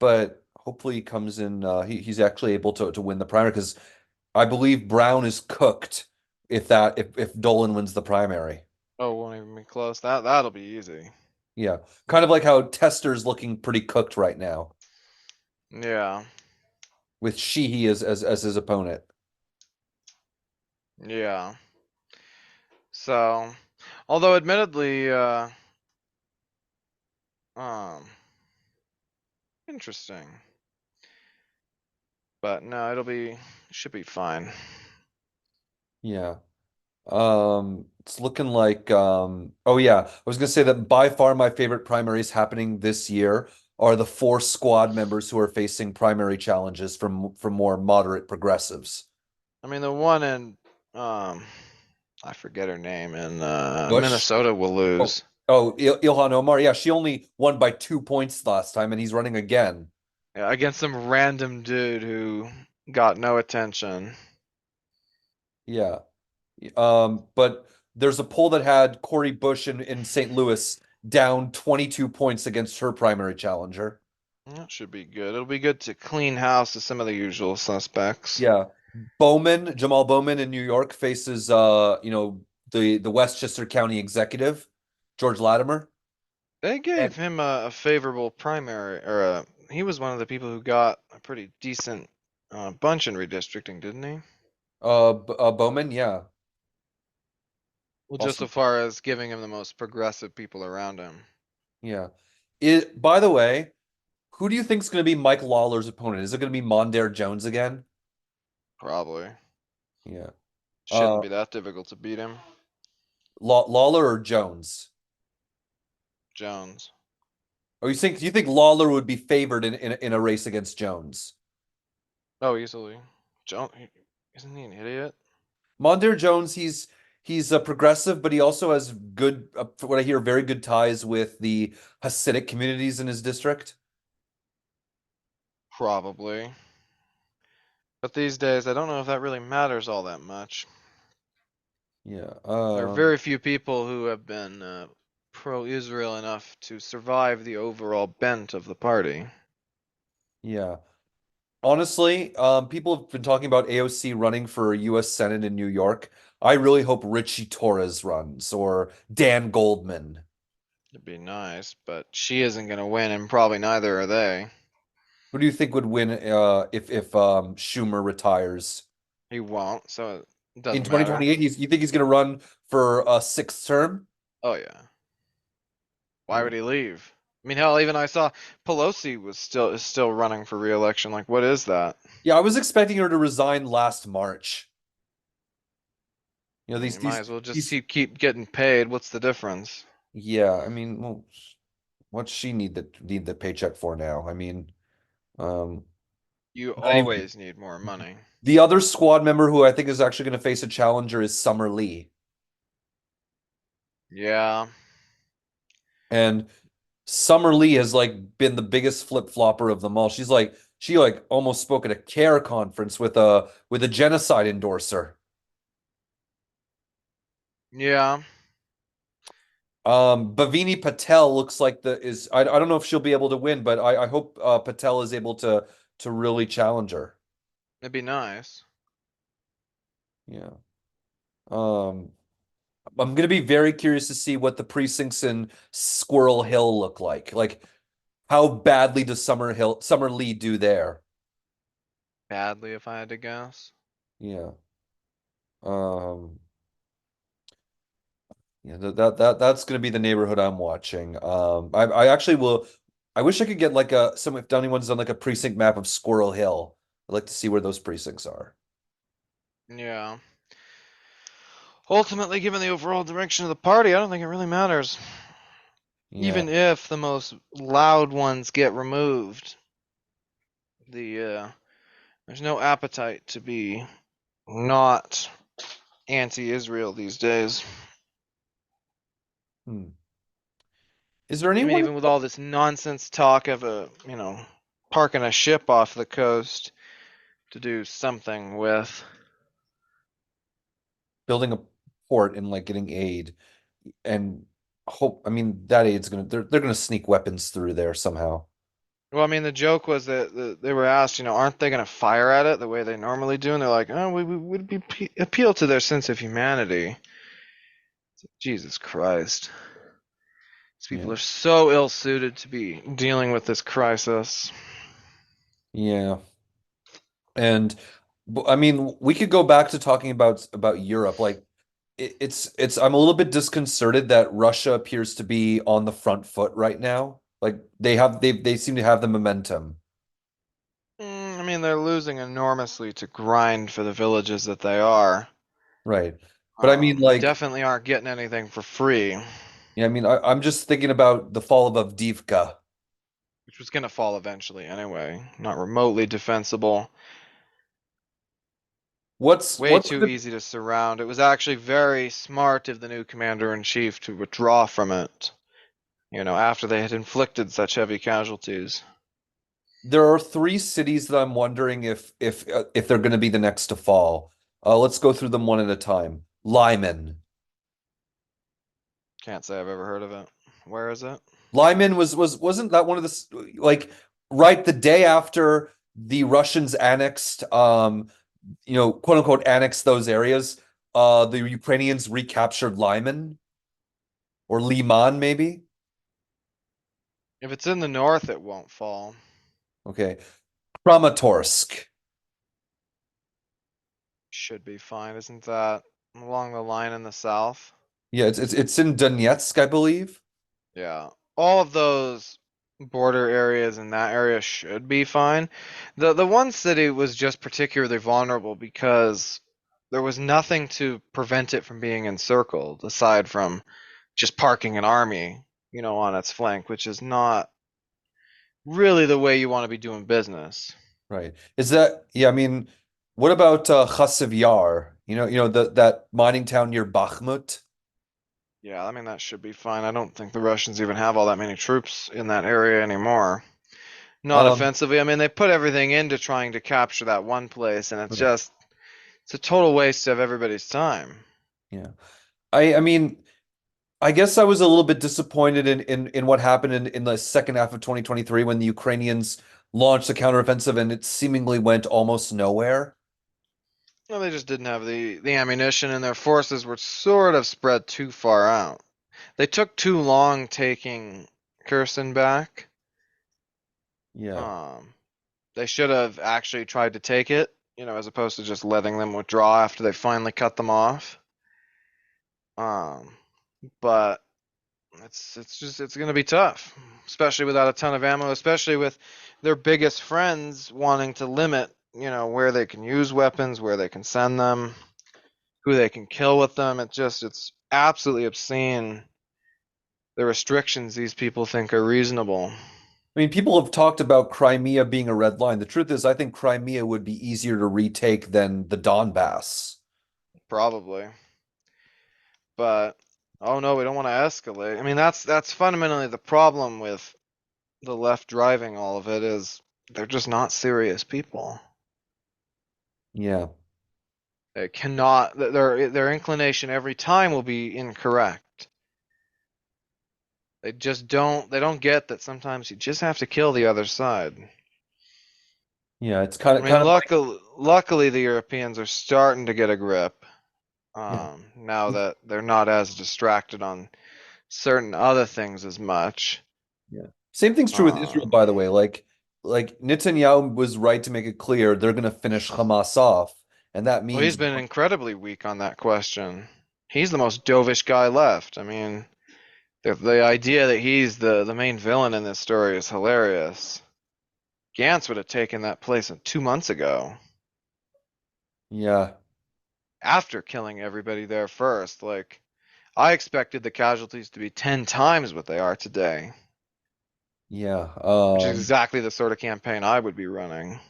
but hopefully he comes in he's actually able to win the primary because I believe Brown is cooked if Dolan wins the primary. Oh, won't even be close. That'll be easy. Yeah. Kind of like how Tester's looking pretty cooked right now Yeah. with Sheehy as his opponent. Yeah. So, although admittedly, um, interesting. But no, should be fine. Yeah. It's looking like oh yeah, I was gonna say that by far my favorite primaries happening this year are the four squad members who are facing primary challenges from more moderate progressives. I mean, the one in, um, I forget her name, in Bush. Minnesota will Oh, lose. Ilhan Omar. Yeah, she only won by 2 points last time, and he's running again. Yeah, against some random dude who got no attention. Yeah. But there's a poll that had Cori Bush in St. Louis down 22 points against her primary challenger. That should be good. It'll be good to clean house to some of the usual suspects. Yeah. Jamal Bowman in New York faces the Westchester County executive, George Latimer. They And gave him a favorable primary, or he was one of the people who got a pretty decent bunch in redistricting, didn't he? Bowman, yeah. Well, just Also, so far as giving him the most progressive people around him. yeah. By the way, who do you think is going to be Mike Lawler's opponent? Is it going to be Mondaire Jones again? Probably. Yeah. Shouldn't Uh, be that difficult to beat him. Lawler or Jones? Jones. Or do you think Lawler would be favored in a race against Jones? Oh, easily. Jones, isn't he an idiot? Mondaire Jones, he's a progressive, but he also has good, from what I hear, very good ties with the Hasidic communities in his district. Probably. But these days, I don't know if that really matters all that much. Yeah. There are very few people who have been pro-Israel enough to survive the overall bent of the party. Yeah. Honestly, people have been talking about AOC running for U.S. Senate in New York. I really hope Richie Torres runs or Dan Goldman. It'd be nice, but she isn't going to win, and probably neither are they. Who do you think would win if Schumer retires He won't, so it in doesn't matter. 2028? You think he's going to run for a sixth term? Oh yeah. Why Yeah. would he leave? I mean, hell, even I saw Pelosi is still running for re-election. Like, what is that? Yeah, I was expecting her to resign last March. You know, I mean, you might as well just these keep getting paid. What's the difference? yeah, I mean, well, what's she need the paycheck for now? I mean, um, You but anyway, always need more money. the other squad member who I think is actually going to face a challenger is Summer Lee. Yeah. And Summer Lee has like been the biggest flip-flopper of them all. She like almost spoke at a CARE conference with a genocide endorser. Yeah. Bhavini Patel looks like the is I don't know if she'll be able to win, but I hope Patel is able to really challenge her. It'd be nice. Yeah. Um, I'm gonna be very curious to see what the precincts in Squirrel Hill look like. Like, how badly does Summer Lee do there? Badly, if I had to guess. Yeah. Um, yeah, that's gonna be the neighborhood I'm watching. I actually will. I wish I could get like if anyone's done like a precinct map of Squirrel Hill. I'd like to see where those precincts are. Yeah. Ultimately, given the overall direction of the party, I don't think it really matters. Yeah. Even if the most loud ones get removed, there's no appetite to be not anti-Israel these days. Hmm. Is there I mean, anyone even with all this nonsense talk of parking a ship off the coast to do something with. building a port and like getting aid and hope? I mean, that aid's they're gonna sneak weapons through there somehow. Well, I mean, the joke was that they were asked, aren't they going to fire at it the way they normally do? And they're like, oh, we would appeal to their sense of humanity. Jesus Christ. These people Yeah. are so ill-suited to be dealing with this crisis. Yeah. And I mean, we could go back to talking about Europe. Like it's I'm a little bit disconcerted that Russia appears to be on the front foot right now. Like they seem to have the momentum. I mean, they're losing enormously to grind for the villages that they are. Right. But I mean They like definitely aren't getting anything for free, yeah, I mean I'm just thinking about the fall of Avdiivka. which was going to fall eventually anyway. Not remotely defensible. Way What's too easy to surround. It was actually very smart of the new commander-in-chief to withdraw from it, after they had inflicted such heavy casualties. There are three cities that I'm wondering if they're going to be the next to fall. Let's go through them one at a time. Lyman. Can't say I've ever heard of it. Where is it? Lyman wasn't that one of the like right the day after the Russians annexed quote unquote annexed those areas, the Ukrainians recaptured Lyman or Liman maybe. If it's in the north, it won't fall. Okay, Kramatorsk. Should be fine. Isn't that along the line in the south? Yeah, it's in Donetsk, I believe. Yeah. All of those border areas in that area should be fine. The one city was just particularly vulnerable because there was nothing to prevent it from being encircled aside from just parking an army, on its flank, which is not really the way you want to be doing business. Right. Is that, yeah, I mean, what about Chasiv Yar? That mining town near Bakhmut? Yeah, I mean that should be fine. I don't think the Russians even have all that many troops in that area anymore. Not Um, offensively. I mean, they put everything into trying to capture that one place, and right. it's a total waste of everybody's time. Yeah. I mean, I guess I was a little bit disappointed in what happened in the second half of 2023 when the Ukrainians launched a counteroffensive and it seemingly went almost nowhere. Well, they just didn't have the ammunition, and their forces were sort of spread too far out. They took too long taking Kherson back. Yeah. Um, they should have actually tried to take it, as opposed to just letting them withdraw after they finally cut them off. Um, but it's gonna be tough, especially without a ton of ammo, especially with their biggest friends wanting to limit, where they can use weapons, where they can send them, who they can kill with them. It's absolutely obscene the restrictions these people think are reasonable. I mean, people have talked about Crimea being a red line. The truth is, I think Crimea would be easier to retake than the Donbass. Probably. But oh no, we don't want to escalate. I mean, that's fundamentally the problem with the left driving all of it is they're just not serious people. Yeah. They cannot their inclination every time will be incorrect. They don't get that sometimes you just have to kill the other side. Yeah, it's kind I of mean, kind of like luckily the Europeans are starting to get a grip, yeah. now that they're not as distracted on certain other things as much. Yeah. Same thing's true with Israel, Um, by the way. Like Netanyahu was right to make it clear they're going to finish Hamas off, and that well, he's means been incredibly weak on that question. He's the most dovish guy left. I mean, the idea that he's the main villain in this story is hilarious. Gantz would have taken that place 2 months ago yeah, after killing everybody there first. Like, I expected the casualties to be 10 times what they are today, yeah, which is exactly the sort of campaign I would be running.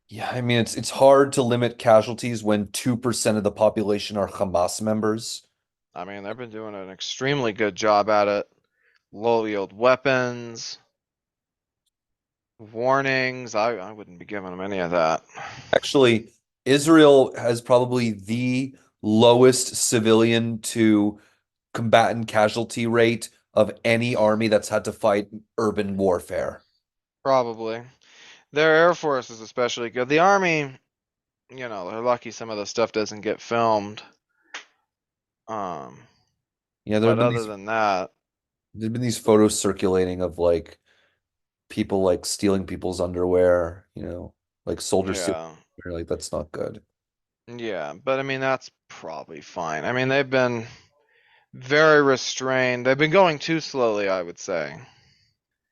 yeah. I mean, it's hard to limit casualties when 2% of the population are Hamas members. I mean, they've been doing an extremely good job at it. Low yield weapons, warnings. I wouldn't be giving them any of that. Actually, Israel has probably the lowest civilian to combatant casualty rate of any army that's had to fight urban warfare. Probably. Their Air Force is especially good. The Army, they're lucky some of the stuff doesn't get filmed. Um, Yeah, but other than that, there have been these photos circulating of like people like stealing people's underwear, like soldiers stealing yeah. underwear, like that's not good. Yeah, but I mean that's probably fine. I mean they've been very restrained. They've been going too slowly, I would say.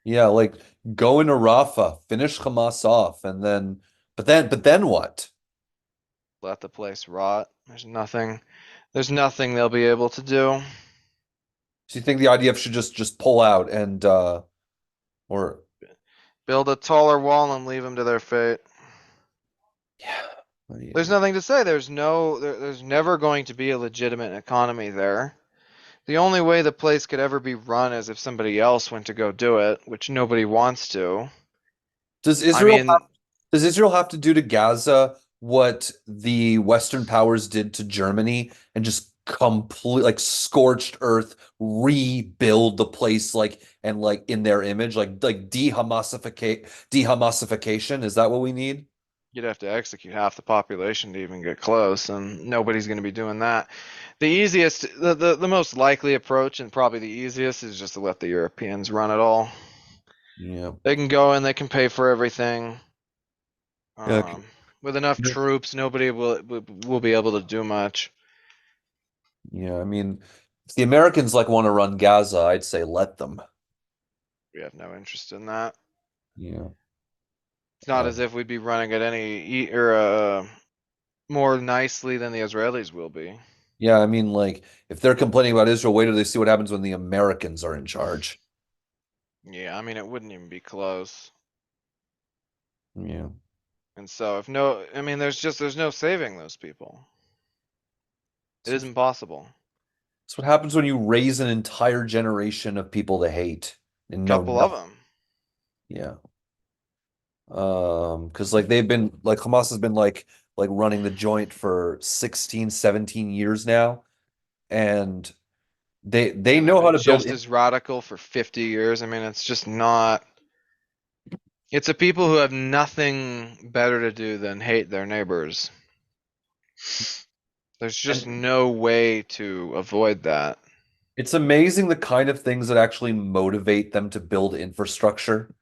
Yeah, like go into Rafah, finish Hamas off, and then but then what? Let the place rot. There's nothing they'll be able to do. Do you think the IDF should just pull out and or Build a taller wall and leave them to their fate. yeah. There's nothing to say. There's never going to be a legitimate economy there. The only way the place could ever be run is if somebody else went to go do it, which nobody wants to. Does I Israel mean, does Israel have to do to Gaza what the Western powers did to Germany and just complete like scorched earth rebuild the place like and like in their image like dehamasification? Is that what we need? You'd have to execute half the population to even get close, and nobody's going to be doing that. The easiest, the most likely approach, and probably the easiest, is just to let the Europeans run it all. Yeah. They can go and they can pay for everything. Yeah. Um, with enough troops, nobody will be able to do much. Yeah. I mean, if the Americans like want to run Gaza, I'd say let them. We have no interest in that. Yeah. It's not Uh, as if we'd be running it any or more nicely than the Israelis will be. yeah. I mean, like, if they're complaining about Israel, wait till they see what happens when the Americans are in charge. Yeah, I mean it wouldn't even be close. Yeah. And so if no, I mean there's no saving those people. It So isn't possible. that's what happens when you raise an entire generation of people to hate and know Couple of nothing. them. Yeah. Because like they've been like Hamas has been like running the joint for 16, 17 years now. And they And they've know how been to build just in as radical for 50 years. I mean, it's just not. It's a people who have nothing better to do than hate their neighbors. There's just and no way to avoid that. it's amazing the kind of things that actually motivate them to build infrastructure.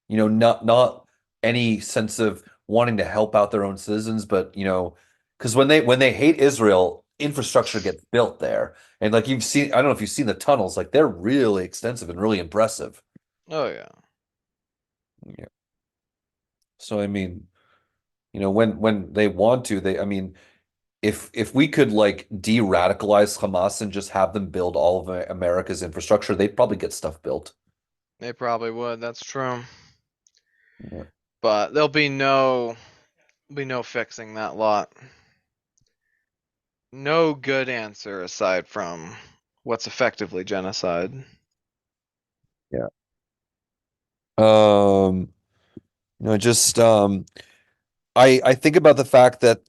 You know, not any sense of wanting to help out their own citizens, but because when they hate Israel, infrastructure gets built there. And like you've seen, I don't know if you've seen the tunnels, like they're really extensive and really impressive. Oh yeah. Yeah. So I mean, when they want to, I mean, if we could like de-radicalize Hamas and just have them build all of America's infrastructure, they'd probably get stuff built. They probably would. That's true. Yeah. But there'll be no fixing that lot. No good answer aside from what's effectively genocide. Yeah. Um, just I think about the fact that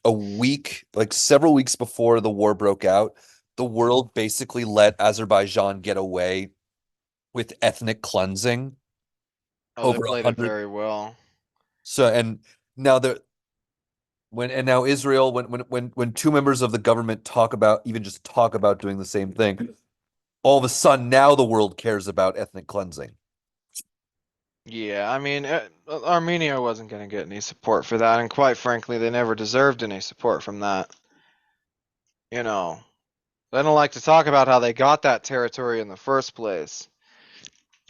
a week, like several weeks before the war broke out, the world basically let Azerbaijan get away with ethnic cleansing Oh, they over a played it hundred. very well. So and now they're when and now Israel, when two members of the government talk about doing the same thing, all of a sudden now the world cares about ethnic cleansing. Yeah, I mean, Armenia wasn't going to get any support for that, and quite frankly, they never deserved any support from that. You know, they don't like to talk about how they got that territory in the first place.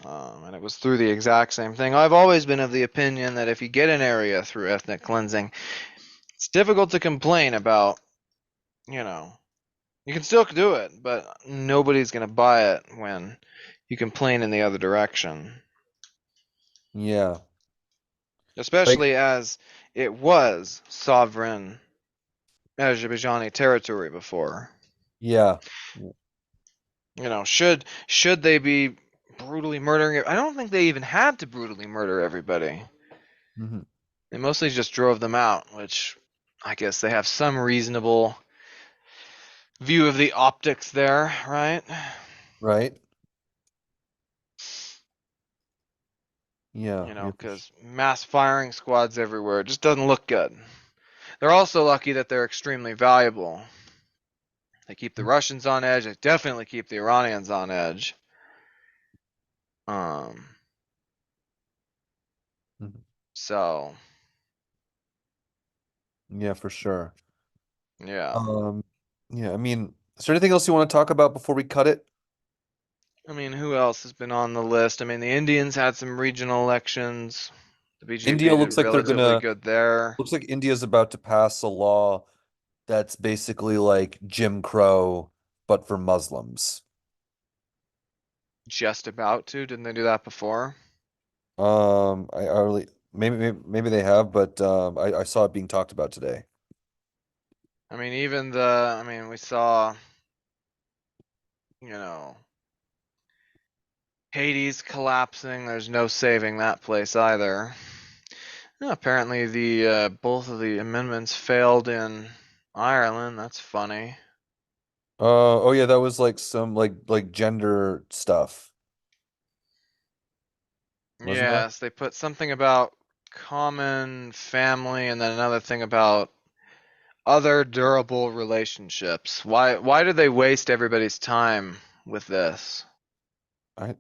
And it was through the exact same thing. I've always been of the opinion that if you get an area through ethnic cleansing, it's difficult to complain about, you know, you can still do it, but nobody's going to buy it when you complain in the other direction. Yeah. Like Especially as it was sovereign Azerbaijani territory before. yeah. You know, should they be brutally murdering it? I don't think they even had to brutally murder everybody. Mhm. They mostly just drove them out, which I guess they have some reasonable view of the optics there, right? Right? Yeah, You know, yeah. because mass firing squads everywhere, it just doesn't look good. They're also lucky that they're extremely valuable. They keep the Russians on edge. They definitely keep the Iranians on edge. Um, Mhm. so Yeah, for sure. yeah. Um, yeah, I mean, is there anything else you want to talk about before we cut it? I mean, who else has been on the list? I mean, the Indians had some regional elections. The India BJP did looks like they're relatively gonna good there. looks like India's about to pass a law that's basically like Jim Crow, but for Muslims. Just about to. Didn't they do that before? I really maybe they have, but I saw it being talked about today. I mean, I mean, we saw, you know, Hades collapsing. There's no saving that place either. Yeah, apparently the both of the amendments failed in Ireland. That's funny. Oh yeah, that was like some like gender stuff, wasn't there? Yes, they put something about common family, and then another thing about other durable relationships. Why do they waste everybody's time with this? I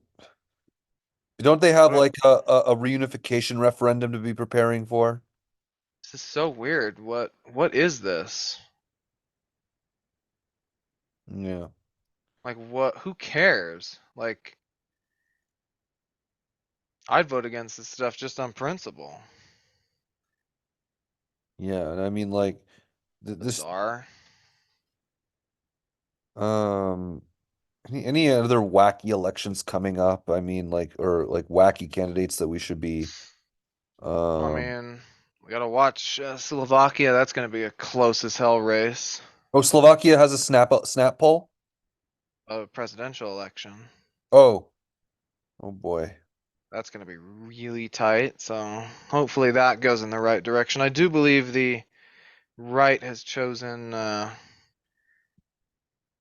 don't they have What like a reunification referendum to be preparing for? This is so weird. What is this? Yeah. Like what who cares? Like I'd vote against this stuff just on principle. Yeah, and I mean like this Bizarre. um any other wacky elections coming up? I mean like or like wacky candidates that we should be I um mean, we gotta watch Slovakia. That's gonna be a close as hell race. oh, Slovakia has a snap poll? A presidential election. Oh, oh boy. That's gonna be really tight. So hopefully that goes in the right direction. I do believe the right has chosen a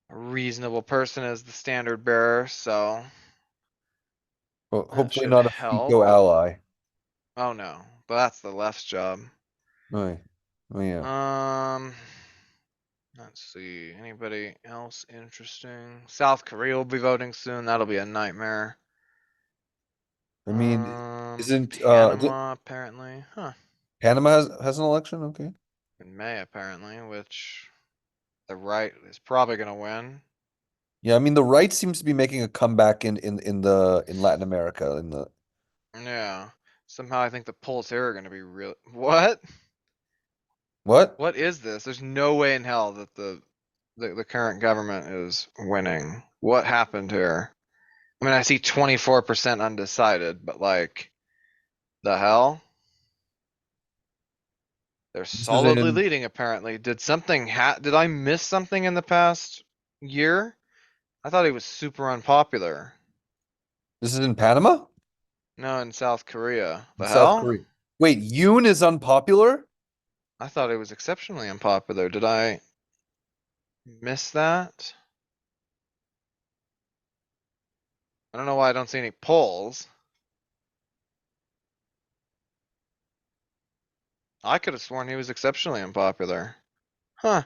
reasonable person as the standard bearer. So Well, that hopefully should not a help. FICO ally. Oh no, but that's the left's job. Oh, oh yeah. Um, let's see. Anybody else interesting? South Korea will be voting soon. That'll be a nightmare. I mean, isn't Panama apparently, huh? Panama has an election? Okay. In May apparently, which the right is probably gonna win. Yeah, I mean the right seems to be making a comeback in Latin America in the Yeah. Somehow I think the polls here are gonna be real. What? what? What is this? There's no way in hell that the current government is winning. What happened here? I mean, I see 24% undecided, but like, the hell? They're This is solidly in leading apparently. Did I miss something in the past year? I thought he was super unpopular. this is in Panama? No, in South Korea. In The South hell? Korea. Wait, Yoon is unpopular? I thought he was exceptionally unpopular. Did I miss that? I don't know why I don't see any polls. I could have sworn he was exceptionally unpopular. Huh.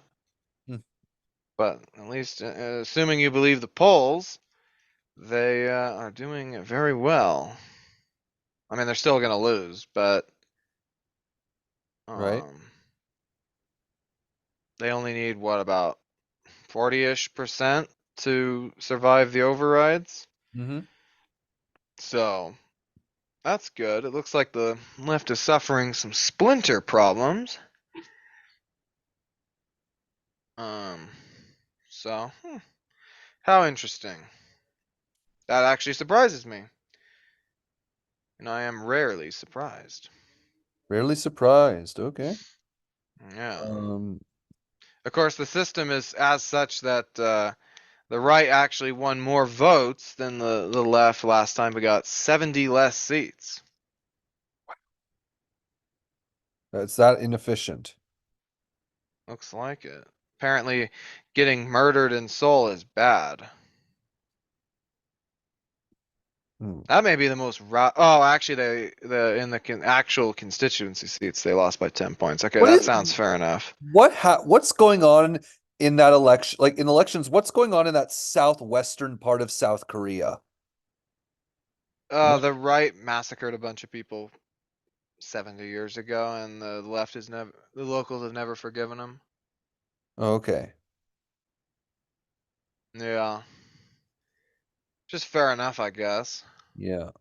Hmm. But at least, assuming you believe the polls, they are doing very well. I mean, they're still going to lose, but Right? um, they only need what about 40-ish% to survive the overrides. Mm-hmm. So that's good. It looks like the left is suffering some splinter problems. Um, so how interesting. That actually surprises me, and I am rarely surprised. Rarely surprised. Okay. Yeah. Um, Of course, the system is as such that the right actually won more votes than the left last time, but got 70 less seats. it's that inefficient. Looks like it. Apparently, getting murdered in Seoul is bad. Hmm. That may be the most oh, actually, in the actual constituency seats they lost by 10 points. Okay, What that is sounds fair enough. what's going on in that election, like in elections, what's going on in that southwestern part of South Korea? What? The right massacred a bunch of people 70 years ago, and the locals have never forgiven them. Okay. Yeah, just fair enough, I guess. Yeah.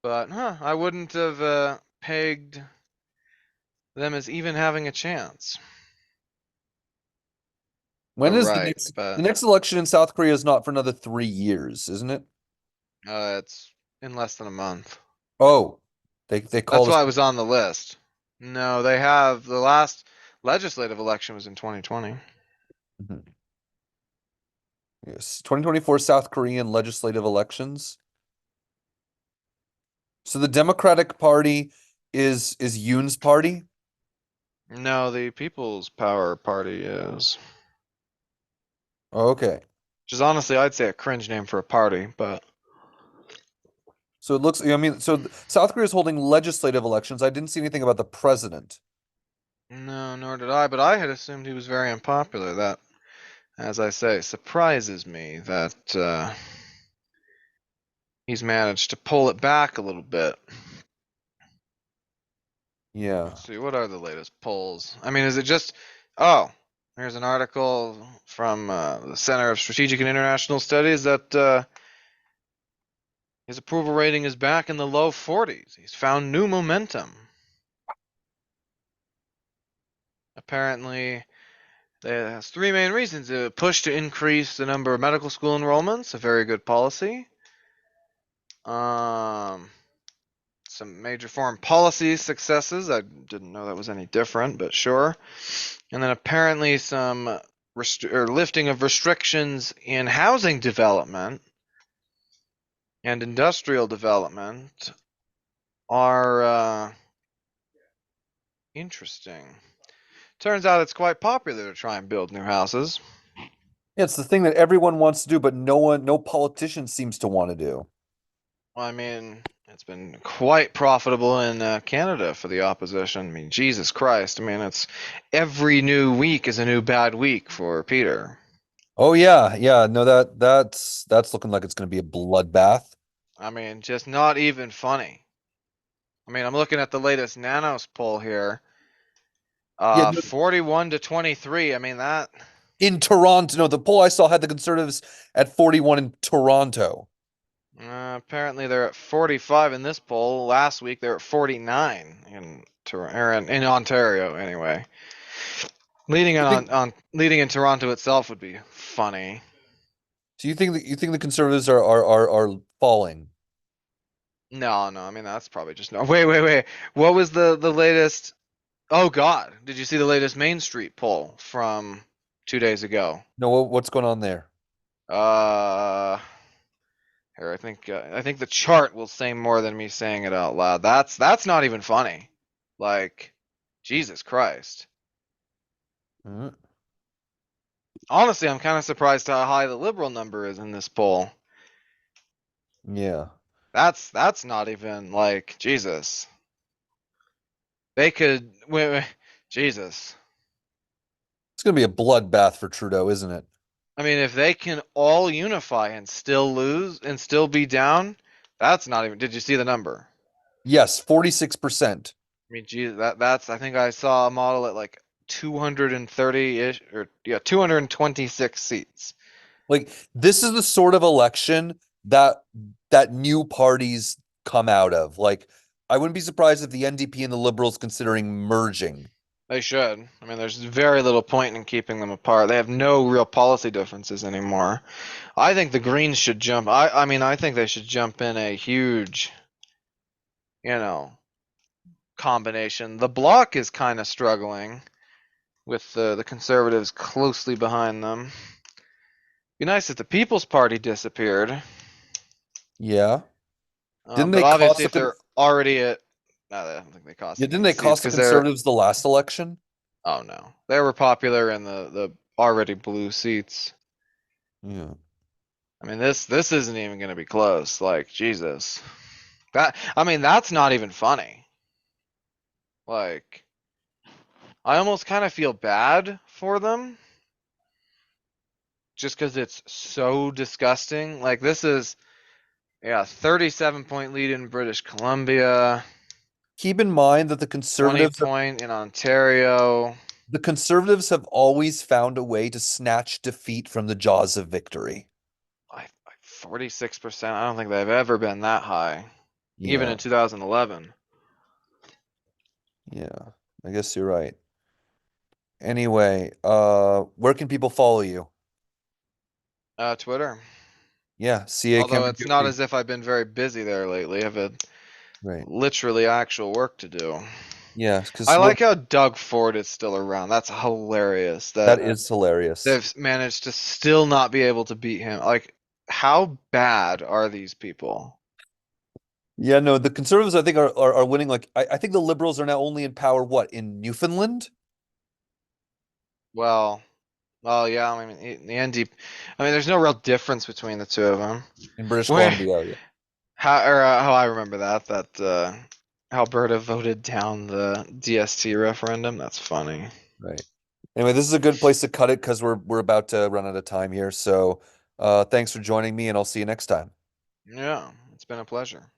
But I wouldn't have pegged them as even having a chance. The When is right, the but next election in South Korea is not for another 3 years, isn't it? it's in less than a month. Oh, they call That's this why it was on the list. No, they have the last legislative election was in 2020. Mhm. Yes, 2024 South Korean legislative elections. So the Democratic Party is Yoon's party. No, the People's Power Party is. Oh, okay. Which is honestly, I'd say a cringe name for a party, but So it looks, I mean, South Korea is holding legislative elections. I didn't see anything about the president. No, nor did I, but I had assumed he was very unpopular. That, as I say, surprises me that he's managed to pull it back a little bit. Yeah. Let's see, what are the latest polls? I mean, is it just, oh, here's an article from the Center of Strategic and International Studies that his approval rating is back in the low 40s. He's found new momentum. Apparently, it has three main reasons: a push to increase the number of medical school enrollments, a very good policy. Um, some major foreign policy successes. I didn't know that was any different, but sure. And then apparently some lifting of restrictions in housing development and industrial development are interesting. Turns out it's quite popular to try and build new houses. Yeah, it's the thing that everyone wants to do, but no politician seems to want to do. I mean, it's been quite profitable in Canada for the opposition. I mean, Jesus Christ. I mean, it's every new week is a new bad week for Peter. Oh yeah, yeah. No, that's looking like it's going to be a bloodbath. I mean, just not even funny. I mean, I'm looking at the latest Nanos poll here. Yeah, no, 41 to 23. I mean, that. in Toronto. No, the poll I saw had the Conservatives at 41 in Toronto. Apparently, they're at 45 in this poll. Last week, they're at 49 in Ontario. Anyway, leading You think? leading in Toronto itself would be funny. Do you think the Conservatives are falling? No, no. I mean, that's probably just no. Wait. What was the latest? Oh God, did you see the latest Main Street poll from 2 days ago? No, what's going on there? Uh, Here, I think the chart will say more than me saying it out loud. That's not even funny. Like, Jesus Christ. Mm, Honestly, I'm kind of surprised how high the liberal number is in this poll. yeah, That's not even like Jesus. They could Jesus. it's going to be a bloodbath for Trudeau, isn't it? I mean, if they can all unify and still lose and still be down, that's not even. Did you see the number? Yes, 46%. I mean, geez, that's. I think I saw a model at like 230-ish, or yeah, 226 seats. Like this is the sort of election that new parties come out of. Like I wouldn't be surprised if the NDP and the Liberals considering merging. They should. I mean, there's very little point in keeping them apart. They have no real policy differences anymore. I think the Greens should jump. I mean, I think they should jump in a huge, you know, combination. The Bloc is kind of struggling with the Conservatives closely behind them. Be nice if the People's Party disappeared. Yeah. Didn't But they cost obviously, the if they're already at, no, I don't think they cost yeah, them didn't any they seats cost the because they're. Conservatives the last election? Oh no, they were popular in the already blue seats. Yeah. I mean, this isn't even going to be close. Like Jesus, that I mean, that's not even funny. Like, I almost kind of feel bad for them just because it's so disgusting. Like, this is, yeah, 37-point lead in British Columbia, Keep in mind that 20 point in Ontario. the Conservatives have always found a way to snatch defeat from the jaws of victory. 46%. I don't think they've ever been that high, even Yeah. in 2011. Yeah. I guess you're right. Anyway, where can people follow you? Twitter. Yeah, CA Although Cameron it's not Joey. as if I've been very busy there lately. I've had Right. literally actual work to do. Yeah, I because no, like how Doug Ford is still around. That's hilarious that that is hilarious. they've managed to still not be able to beat him. Like, how bad are these people? Yeah, no, the Conservatives I think are winning. Like I think the Liberals are now only in power, what, in Newfoundland? Well, well, yeah. I mean, the NDP. I mean, there's no real difference between the two of them. In British Where, Columbia, yeah. how I remember that Alberta voted down the DST referendum. That's funny. Right. Anyway, this is a good place to cut it because we're about to run out of time here. So thanks for joining me, and I'll see you next time. Yeah, it's been a pleasure.